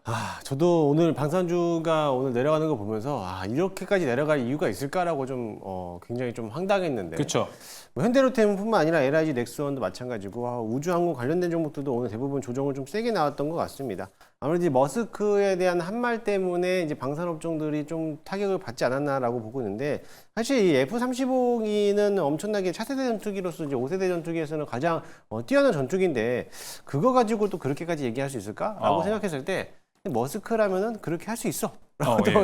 저도 오늘 방산주가 오늘 내려가는 거 보면서 이렇게까지 내려갈 이유가 있을까라고 좀 굉장히 좀 황당했는데. 그렇죠. 뭐 현대로템뿐만 아니라 LIG 넥스원도 마찬가지고 우주항공 관련된 종목들도 오늘 대부분 조정을 좀 세게 나왔던 것 같습니다. 아무래도 이 머스크에 대한 한 말 때문에 이제 방산업종들이 좀 타격을 받지 않았나라고 보고 있는데 사실 이 F-35기는 엄청나게 차세대 전투기로서 이제 5세대 전투기에서는 가장 뛰어난 전투기인데 그거 가지고 또 그렇게까지 얘기할 수 있을까라고 생각했을 때 머스크라면은 그렇게 할 수 있어.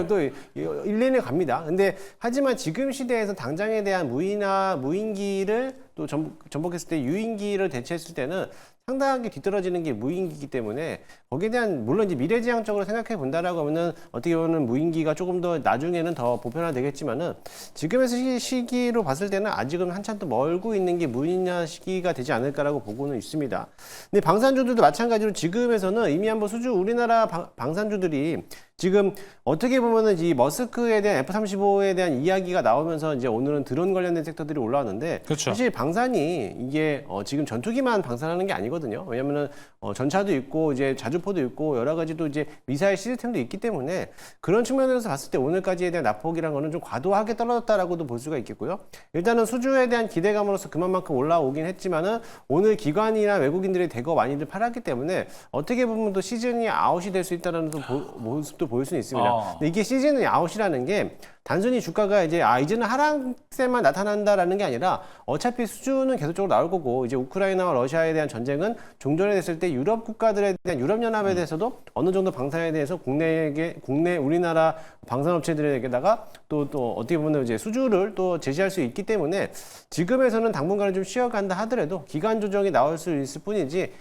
또 일리는 갑니다. 근데 하지만 지금 시대에서 당장에 대한 무인기를 또 전복했을 때 유인기를 대체했을 때는 상당하게 뒤떨어지는 게 무인기이기 때문에 거기에 대한 물론 이제 미래지향적으로 생각해 본다라고 하면은 어떻게 보면 무인기가 조금 더 나중에는 더 보편화되겠지만은 지금의 시기로 봤을 때는 아직은 한참 또 멀고 있는 게 무인화 시기가 되지 않을까라고 보고는 있습니다. 근데 방산주들도 마찬가지로 지금에서는 이미 한번 우리나라 방산주들이 지금 어떻게 보면은 이 머스크에 대한 F-35에 대한 이야기가 나오면서 이제 오늘은 드론 관련된 섹터들이 올라왔는데 그렇죠. 사실 방산이 이게 지금 전투기만 방산하는 게 아니거든요. 왜냐면은 전차도 있고 이제 자주포도 있고 여러 가지 또 이제 미사일 시스템도 있기 때문에 그런 측면에서 봤을 때 오늘까지에 대한 낙폭이란 거는 좀 과도하게 떨어졌다라고도 볼 수가 있겠고요. 일단은 수주에 대한 기대감으로서 그만큼 올라오긴 했지만은 오늘 기관이나 외국인들이 대거 많이들 팔았기 때문에 어떻게 보면 또 시즌이 아웃이 될 수 있다는 모습도 보일 수는 있습니다. 근데 이게 시즌이 아웃이라는 게 단순히 주가가 이제 이제는 하락세만 나타난다라는 게 아니라 어차피 수주는 계속적으로 나올 거고 이제 우크라이나와 러시아에 대한 전쟁은 종전이 됐을 때 유럽 국가들에 대한 유럽연합에 대해서도 어느 정도 방산에 대해서 국내 우리나라 방산업체들에게다가 또 어떻게 보면 이제 수주를 또 제시할 수 있기 때문에 지금에서는 당분간은 좀 쉬어간다 하더라도 기간 조정이 나올 수 있을 뿐이지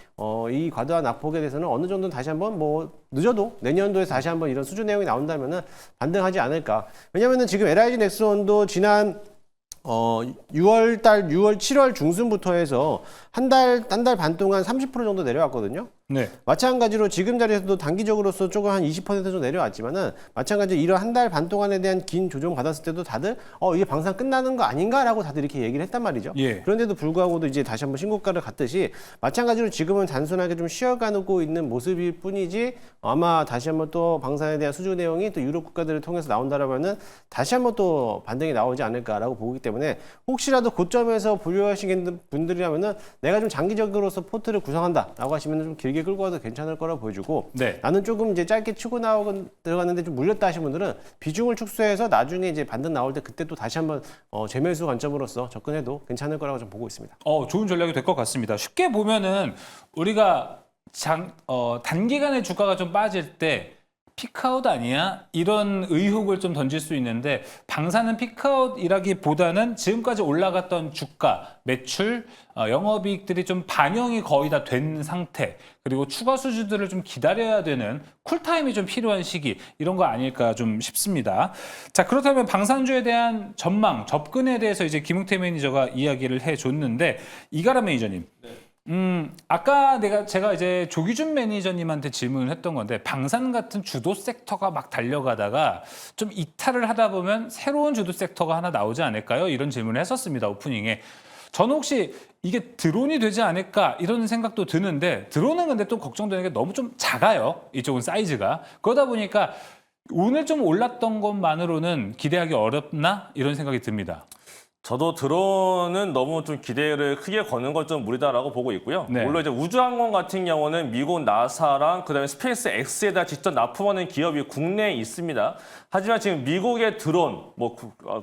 이 과도한 낙폭에 대해서는 어느 정도 다시 한번 뭐 늦어도 내년도에 다시 한번 이런 수주 내용이 나온다면은 반등하지 않을까. 왜냐면은 지금 LIG 넥스원도 지난 6월 7월 중순부터 해서 한 달 반 동안 30% 정도 내려왔거든요. 네. 마찬가지로 지금 자리에서도 단기적으로서 조금 한 20% 정도 내려왔지만은 마찬가지로 이런 한 달 반 동안에 대한 긴 조정 받았을 때도 다들 이게 방산 끝나는 거 아닌가라고 다들 이렇게 얘기를 했단 말이죠. 예. 그런데도 불구하고도 이제 다시 한번 신고가를 갔듯이 마찬가지로 지금은 단순하게 좀 쉬어가고 있는 모습일 뿐이지 아마 다시 한번 또 방산에 대한 수주 내용이 또 유럽 국가들을 통해서 나온다라면은 다시 한번 또 반등이 나오지 않을까라고 보기 때문에 혹시라도 고점에서 보유하시는 분들이라면은 내가 좀 장기적으로서 포트를 구성한다라고 하시면 좀 길게 끌고 와도 괜찮을 거라 보여주고 네. 나는 조금 이제 짧게 치고 들어갔는데 좀 물렸다 하신 분들은 비중을 축소해서 나중에 이제 반등 나올 때 그때 또 다시 한번 재매수 관점으로서 접근해도 괜찮을 거라고 좀 보고 있습니다. 좋은 전략이 될 것 같습니다. 쉽게 보면은 우리가 단기간에 주가가 좀 빠질 때 피크아웃 아니야? 이런 의혹을 좀 던질 수 있는데 방사는 피크아웃이라기보다는 지금까지 올라갔던 주가, 매출, 영업이익들이 좀 반영이 거의 다 된 상태 그리고 추가 수주들을 좀 기다려야 되는 쿨타임이 좀 필요한 시기 이런 거 아닐까 좀 싶습니다. 자, 그렇다면 방산주에 대한 전망, 접근에 대해서 이제 김웅태 매니저가 이야기를 해줬는데 이가람 매니저님. 아까 제가 이제 조기준 매니저님한테 질문을 했던 건데 방산 같은 주도 섹터가 막 달려가다가 좀 이탈을 하다 보면 새로운 주도 섹터가 하나 나오지 않을까요? 이런 질문을 했었습니다. 오프닝에. 저는 혹시 이게 드론이 되지 않을까 이런 생각도 드는데 드론은 근데 또 걱정되는 게 너무 좀 작아요. 이쪽은 사이즈가. 그러다 보니까 오늘 좀 올랐던 것만으로는 기대하기 어렵나? 이런 생각이 듭니다. 저도 드론은 너무 좀 기대를 크게 거는 건 좀 무리다라고 보고 있고요. 네. 물론 이제 우주항공 같은 경우는 미국 나사랑 그다음에 스페이스 X에다 직접 납품하는 기업이 국내에 있습니다. 하지만 지금 미국의 드론,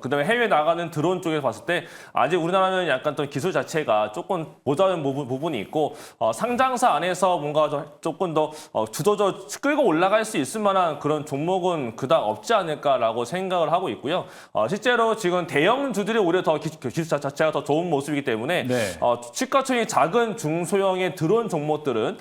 그다음에 해외 나가는 드론 쪽에서 봤을 때 아직 우리나라는 약간 또 기술 자체가 조금 모자란 부분이 있고 상장사 안에서 뭔가 조금 더 주도적 끌고 올라갈 수 있을 만한 그런 종목은 그닥 없지 않을까라고 생각을 하고 있고요. 실제로 지금 대형주들이 오히려 더 기술 자체가 더 좋은 모습이기 때문에 네. 시가총액이 작은 중소형의 드론 종목들은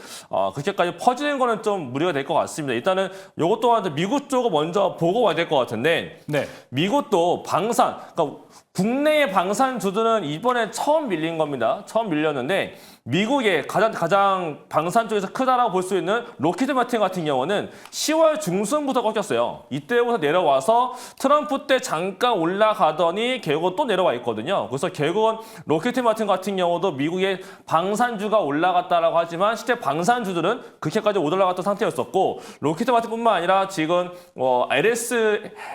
그렇게까지 퍼지는 거는 좀 무리가 될 것 같습니다. 일단은 이것 또한 미국 쪽을 먼저 보고 와야 될 것 같은데 네. 미국도 방산, 그러니까 국내의 방산주들은 이번에 처음 밀린 겁니다. 처음 밀렸는데 미국의 가장 방산 쪽에서 크다라고 볼 수 있는 로키드 마틴 같은 경우는 10월 중순부터 꺾였어요. 이때부터 내려와서 트럼프 때 잠깐 올라가더니 결국은 또 내려와 있거든요. 그래서 결국은 로키드 마틴 같은 경우도 미국의 방산주가 올라갔다라고 하지만 실제 방산주들은 그렇게까지 못 올라갔던 상태였었고 로키드 마틴뿐만 아니라 지금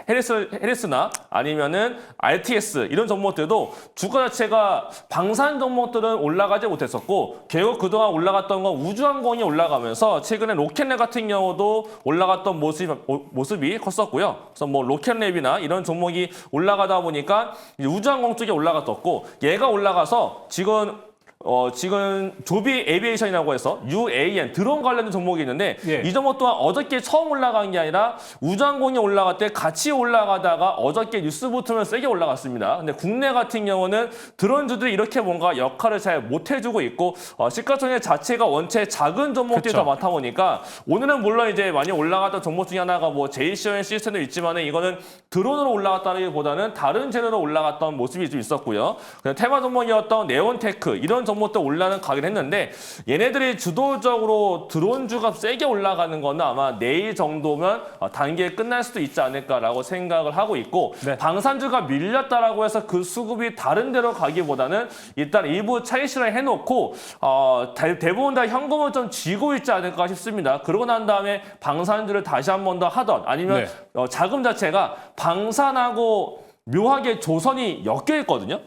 헤리스나 아니면은 RTS 이런 종목들도 주가 자체가 방산 종목들은 올라가지 못했었고 결국 그동안 올라갔던 건 우주항공이 올라가면서 최근에 로켓랩 같은 경우도 올라갔던 모습이 컸었고요. 그래서 로켓랩이나 이런 종목이 올라가다 보니까 우주항공 쪽이 올라갔었고 얘가 올라가서 지금 조비 에비에이션이라고 해서 UAM 드론 관련된 종목이 있는데 예. 이 종목 또한 어저께 처음 올라간 게 아니라 우주항공이 올라갈 때 같이 올라가다가 어저께 뉴스 붙으면 세게 올라갔습니다. 근데 국내 같은 경우는 드론주들이 이렇게 뭔가 역할을 잘 못해주고 있고 시가총액 자체가 원체 작은 종목들이 그쵸. 더 많다 보니까 오늘은 물론 이제 많이 올라갔던 종목 중에 하나가 JCON 시스템도 있지만은 이거는 드론으로 올라갔다기보다는 다른 재료로 올라갔던 모습이 좀 있었고요. 그냥 테마 종목이었던 네온테크 이런 종목도 올라는 가긴 했는데 얘네들이 주도적으로 드론주가 세게 올라가는 거는 아마 내일 정도면 단계에 끝날 수도 있지 않을까라고 생각을 하고 있고 네. 방산주가 밀렸다라고 해서 그 수급이 다른 데로 가기보다는 일단 일부 차익 실현 해놓고 대부분 다 현금을 좀 쥐고 있지 않을까 싶습니다. 그러고 난 다음에 방산주를 다시 한 번 더 하던 아니면 자금 자체가 방산하고 묘하게 조선이 엮여 있거든요.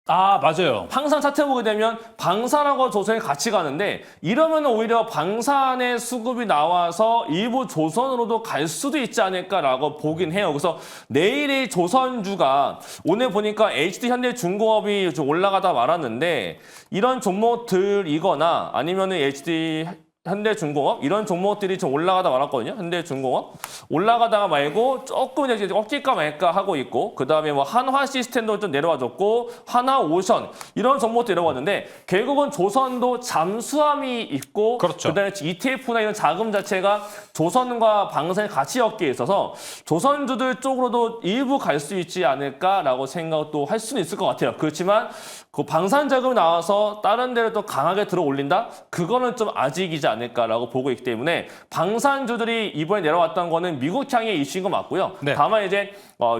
아, 맞아요. 항상 차트 보게 되면 방산하고 조선이 같이 가는데 이러면 오히려 방산의 수급이 나와서 일부 조선으로도 갈 수도 있지 않을까라고 보긴 해요. 그래서 내일의 조선주가 오늘 보니까 HD 현대중공업이 좀 올라가다 말았는데 이런 종목들이거나 아니면은 HD 현대중공업 이런 종목들이 좀 올라가다 말았거든요. 현대중공업 올라가다가 말고 조금 이제 꺾일까 말까 하고 있고 그 다음에 뭐 한화 시스템도 좀 내려와줬고 한화오션 이런 종목도 내려왔는데 결국은 조선도 잠수함이 있고 그렇죠. 그다음에 ETF나 이런 자금 자체가 조선과 방산이 같이 엮여 있어서 조선주들 쪽으로도 일부 갈 수 있지 않을까라고 생각도 할 수는 있을 것 같아요. 그렇지만 그 방산 자금이 나와서 다른 데를 또 강하게 들어 올린다? 그거는 좀 아직이지 않을까라고 보고 있기 때문에 방산주들이 이번에 내려왔던 거는 미국향의 이슈인 거 맞고요. 네. 다만 이제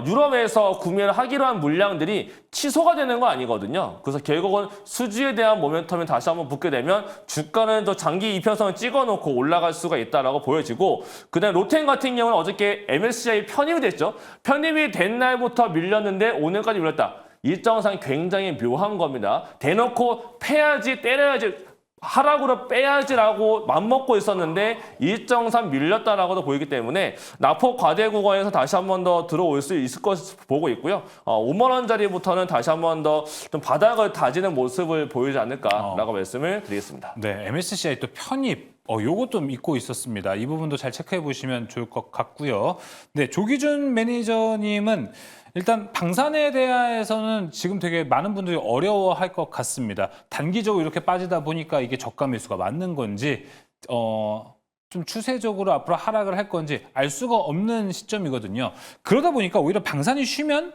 유럽에서 구매를 하기로 한 물량들이 취소가 되는 거 아니거든요. 그래서 결국은 수주에 대한 모멘텀이 다시 한번 붙게 되면 주가는 또 장기 이평선을 찍어놓고 올라갈 수가 있다라고 보여지고 그다음에 로템 같은 경우는 어저께 MSCI 편입이 됐죠. 편입이 된 날부터 밀렸는데 오늘까지 밀렸다. 일정상 굉장히 묘한 겁니다. 대놓고 패야지 때려야지 하락으로 빼야지라고 맘먹고 있었는데 일정상 밀렸다라고도 보이기 때문에 낙폭 과대 구간에서 다시 한 번 더 들어올 수 있을 것을 보고 있고요. 5만 원짜리부터는 다시 한 번 더 좀 바닥을 다지는 모습을 보이지 않을까라고 말씀을 드리겠습니다. 네, MSCI 또 편입. 요것도 믿고 있었습니다. 이 부분도 잘 체크해 보시면 좋을 것 같고요. 네, 조기준 매니저님은 일단 방산에 대해서는 지금 되게 많은 분들이 어려워할 것 같습니다. 단기적으로 이렇게 빠지다 보니까 이게 저가 매수가 맞는 건지 좀 추세적으로 앞으로 하락을 할 건지 알 수가 없는 시점이거든요. 그러다 보니까 오히려 방산이 쉬면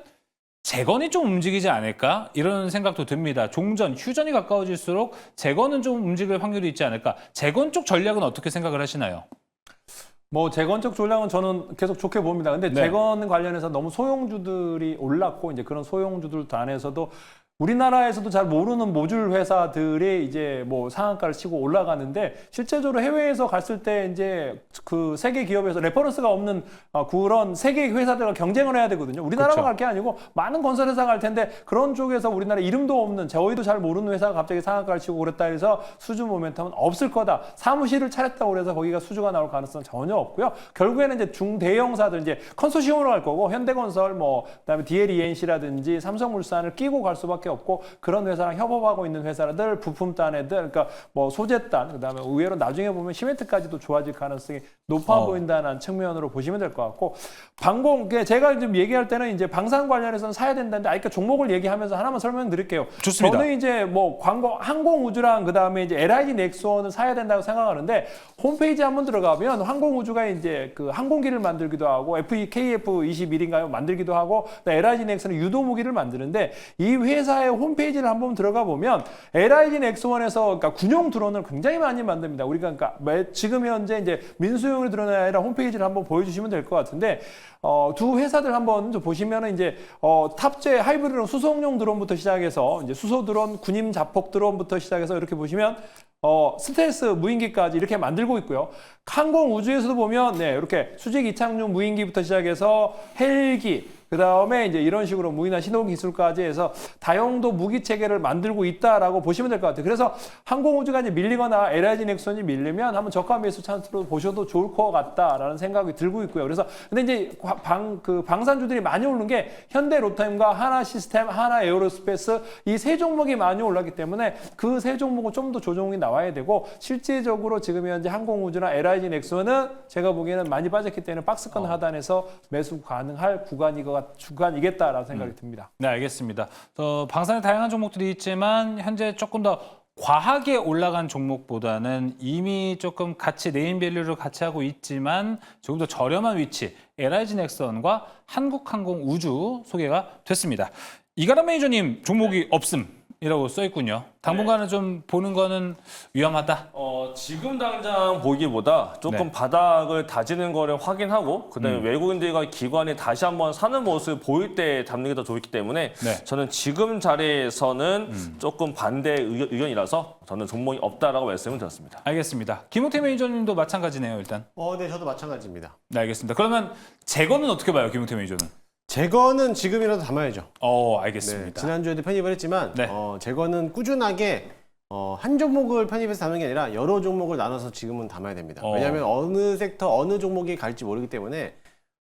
재건이 좀 움직이지 않을까 이런 생각도 듭니다. 종전, 휴전이 가까워질수록 재건은 좀 움직일 확률이 있지 않을까. 재건 쪽 전략은 어떻게 생각을 하시나요? 뭐 재건적 전략은 저는 계속 좋게 봅니다. 근데 네. 재건 관련해서 너무 소형주들이 올랐고 이제 그런 소형주들 안에서도 우리나라에서도 잘 모르는 모듈 회사들이 이제 뭐 상한가를 치고 올라가는데 실제적으로 해외에서 갔을 때 이제 그 세계 기업에서 레퍼런스가 없는 그런 세계 회사들과 경쟁을 해야 되거든요. 우리나라만 그렇죠. 갈 게 아니고 많은 건설 회사가 갈 텐데 그런 쪽에서 우리나라 이름도 없는 저희도 잘 모르는 회사가 갑자기 상한가를 치고 그랬다 해서 수주 모멘텀은 없을 거다. 사무실을 차렸다고 그래서 거기가 수주가 나올 가능성은 전혀 없고요. 결국에는 이제 중대형사들 이제 컨소시엄으로 갈 거고 현대건설 뭐 그다음에 DLENC라든지 삼성물산을 끼고 갈 수밖에 없고 그런 회사랑 협업하고 있는 회사들 부품단 애들 그러니까 뭐 소재단 그다음에 의외로 나중에 보면 시멘트까지도 좋아질 가능성이 높아 보인다는 측면으로 보시면 될 것 같고 방공 제가 좀 얘기할 때는 이제 방산 관련해서는 사야 된다는데 그러니까 종목을 얘기하면서 하나만 설명드릴게요. 좋습니다. 저는 이제 뭐 항공우주랑 그다음에 이제 LIG 넥스원을 사야 된다고 생각하는데 홈페이지 한번 들어가면 항공우주가 이제 그 항공기를 만들기도 하고 KF-21인가요? 만들기도 하고 LIG 넥스는 유도무기를 만드는데 이 회사의 홈페이지를 한번 들어가 보면 LIG 넥스원에서 그러니까 군용 드론을 굉장히 많이 만듭니다. 우리가 그러니까 지금 현재 이제 민수용 드론이 아니라 홈페이지를 한번 보여주시면 될 것 같은데 두 회사들 한번 보시면은 이제 탑재 하이브리드 수송용 드론부터 시작해서 이제 수소 드론, 군임 자폭 드론부터 시작해서 이렇게 보시면 스텔스 무인기까지 이렇게 만들고 있고요. 항공 우주에서도 보면 네, 이렇게 수직 이착륙 무인기부터 시작해서 헬기 그 다음에 이제 이런 식으로 무기나 신호 기술까지 해서 다용도 무기 체계를 만들고 있다라고 보시면 될 것 같아요. 그래서 항공우주가 이제 밀리거나 LIG 넥슨이 밀리면 한번 저가 매수 찬스로 보셔도 좋을 것 같다라는 생각이 들고 있고요. 그래서 근데 이제 방산주들이 많이 오른 게 현대 로템과 하나 시스템, 하나 에어로스페이스 이 세 종목이 많이 올랐기 때문에 그 세 종목은 좀 더 조정이 나와야 되고 실질적으로 지금 현재 항공우주나 LIG 넥슨은 제가 보기에는 많이 빠졌기 때문에 박스권 하단에서 매수 가능할 구간이겠다라는 생각이 듭니다. 네, 알겠습니다. 방산에 다양한 종목들이 있지만 현재 조금 더 과하게 올라간 종목보다는 이미 조금 같이 네임밸류를 같이 하고 있지만 조금 더 저렴한 위치 LIG 넥슨과 한국항공우주 소개가 됐습니다. 이가람 매니저님 종목이 없음이라고 써 있군요. 당분간은 좀 보는 거는 위험하다. 지금 당장 보기보다 조금 네. 바닥을 다지는 거를 확인하고 그다음에 외국인들과 기관이 다시 한번 사는 모습을 보일 때 잡는 게 더 좋기 때문에 네. 저는 지금 자리에서는 조금 반대 의견이라서 저는 종목이 없다라고 말씀을 드렸습니다. 알겠습니다. 김호태 매니저님도 마찬가지네요, 일단. 네, 저도 마찬가지입니다. 네, 알겠습니다. 그러면 재건은 어떻게 봐요, 김호태 매니저는? 재건은 지금이라도 담아야죠. 알겠습니다. 네, 지난주에도 편입을 했지만 네. 재건은 꾸준하게 한 종목을 편입해서 담는 게 아니라 여러 종목을 나눠서 지금은 담아야 됩니다. 왜냐하면 어느 섹터 어느 종목이 갈지 모르기 때문에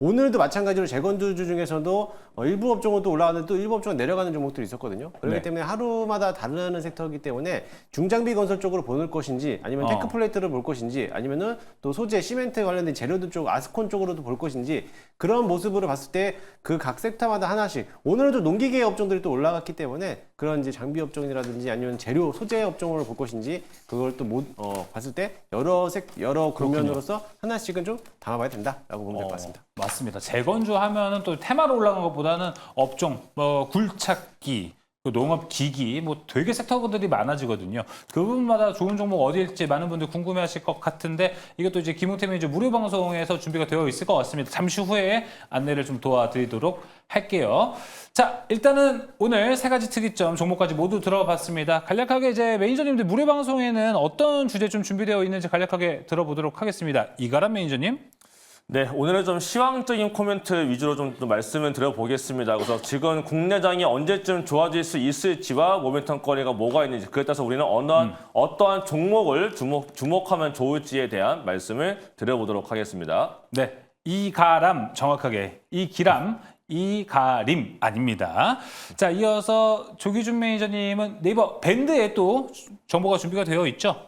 오늘도 마찬가지로 재건주주 중에서도 일부 업종은 또 올라가는데 또 일부 업종은 내려가는 종목들이 있었거든요. 그렇기 네. 때문에 하루마다 다른 섹터이기 때문에 중장비 건설 쪽으로 보낼 것인지 아니면 테크플레이트를 볼 것인지 아니면은 또 소재, 시멘트 관련된 재료들 쪽, 아스콘 쪽으로도 볼 것인지 그런 모습으로 봤을 때 그 각 섹터마다 하나씩 오늘도 농기계 업종들이 또 올라갔기 때문에 그런 이제 장비 업종이라든지 아니면 재료, 소재 업종으로 볼 것인지 그걸 또 봤을 때 여러 국면으로서 하나씩은 좀 담아봐야 된다라고 보면 될 것 같습니다. 맞습니다. 재건주 하면은 또 테마로 올라간 것보다는 업종, 굴착기, 농업 기기, 되게 섹터들이 많아지거든요. 그 부분마다 좋은 종목 어디일지 많은 분들 궁금해하실 것 같은데 이것도 이제 김용태 매니저 무료 방송에서 준비가 되어 있을 것 같습니다. 잠시 후에 안내를 좀 도와드리도록 할게요. 자, 일단은 오늘 세 가지 특이점 종목까지 모두 들어봤습니다. 간략하게 이제 매니저님들 무료 방송에는 어떤 주제 좀 준비되어 있는지 간략하게 들어보도록 하겠습니다. 이가람 매니저님. 네, 오늘은 좀 시황적인 코멘트 위주로 좀 말씀을 드려보겠습니다. 그래서 지금 국내장이 언제쯤 좋아질 수 있을지와 모멘텀거리가 뭐가 있는지 그에 따라서 우리는 어떠한 종목을 주목하면 좋을지에 대한 말씀을 드려보도록 하겠습니다. 네, 이가람 정확하게 이기람 이가림 아닙니다. 자, 이어서 조기준 매니저님은 네이버 밴드에 또 정보가 준비가 되어 있죠?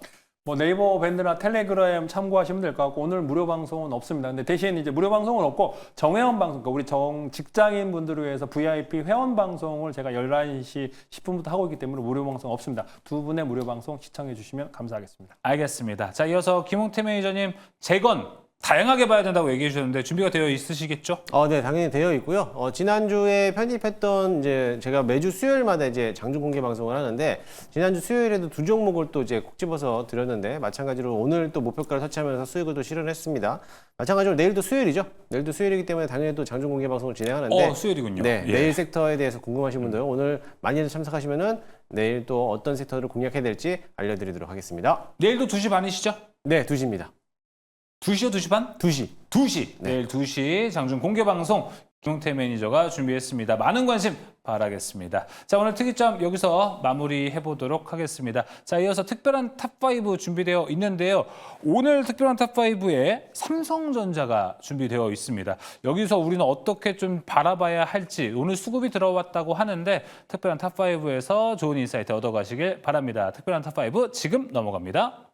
네이버 밴드나 텔레그램 참고하시면 될 것 같고 오늘 무료 방송은 없습니다. 근데 대신 이제 무료 방송은 없고 정회원 방송, 그러니까 우리 직장인 분들을 위해서 VIP 회원 방송을 제가 11시 10분부터 하고 있기 때문에 무료 방송 없습니다. 두 분의 무료 방송 시청해 주시면 감사하겠습니다. 알겠습니다. 자, 이어서 김홍태 매니저님 재건 다양하게 봐야 된다고 얘기해 주셨는데 준비가 되어 있으시겠죠? 네, 당연히 되어 있고요. 지난주에 편입했던 이제 제가 매주 수요일마다 이제 장중 공개 방송을 하는데 지난주 수요일에도 두 종목을 또 이제 콕 집어서 드렸는데 마찬가지로 오늘 또 목표가를 터치하면서 수익을 또 실현했습니다. 마찬가지로 내일도 수요일이죠. 내일도 수요일이기 때문에 당연히 또 장중 공개 방송을 진행하는데 수요일이군요. 네, 예. 내일 섹터에 대해서 궁금하신 분들 오늘 많이들 참석하시면은 내일 또 어떤 섹터를 공략해야 될지 알려드리도록 하겠습니다. 내일도 2시 반이시죠? 네, 2시입니다. 2시요, 2시 반? 2시. 2시. 네. 내일 2시 장중 공개 방송 김용태 매니저가 준비했습니다. 많은 관심 바라겠습니다. 자, 오늘 특이점 여기서 마무리해 보도록 하겠습니다. 자, 이어서 특별한 탑5 준비되어 있는데요. 오늘 특별한 탑5에 삼성전자가 준비되어 있습니다. 여기서 우리는 어떻게 좀 바라봐야 할지 오늘 수급이 들어왔다고 하는데 특별한 탑5에서 좋은 인사이트 얻어가시길 바랍니다. 특별한 탑5 지금 넘어갑니다.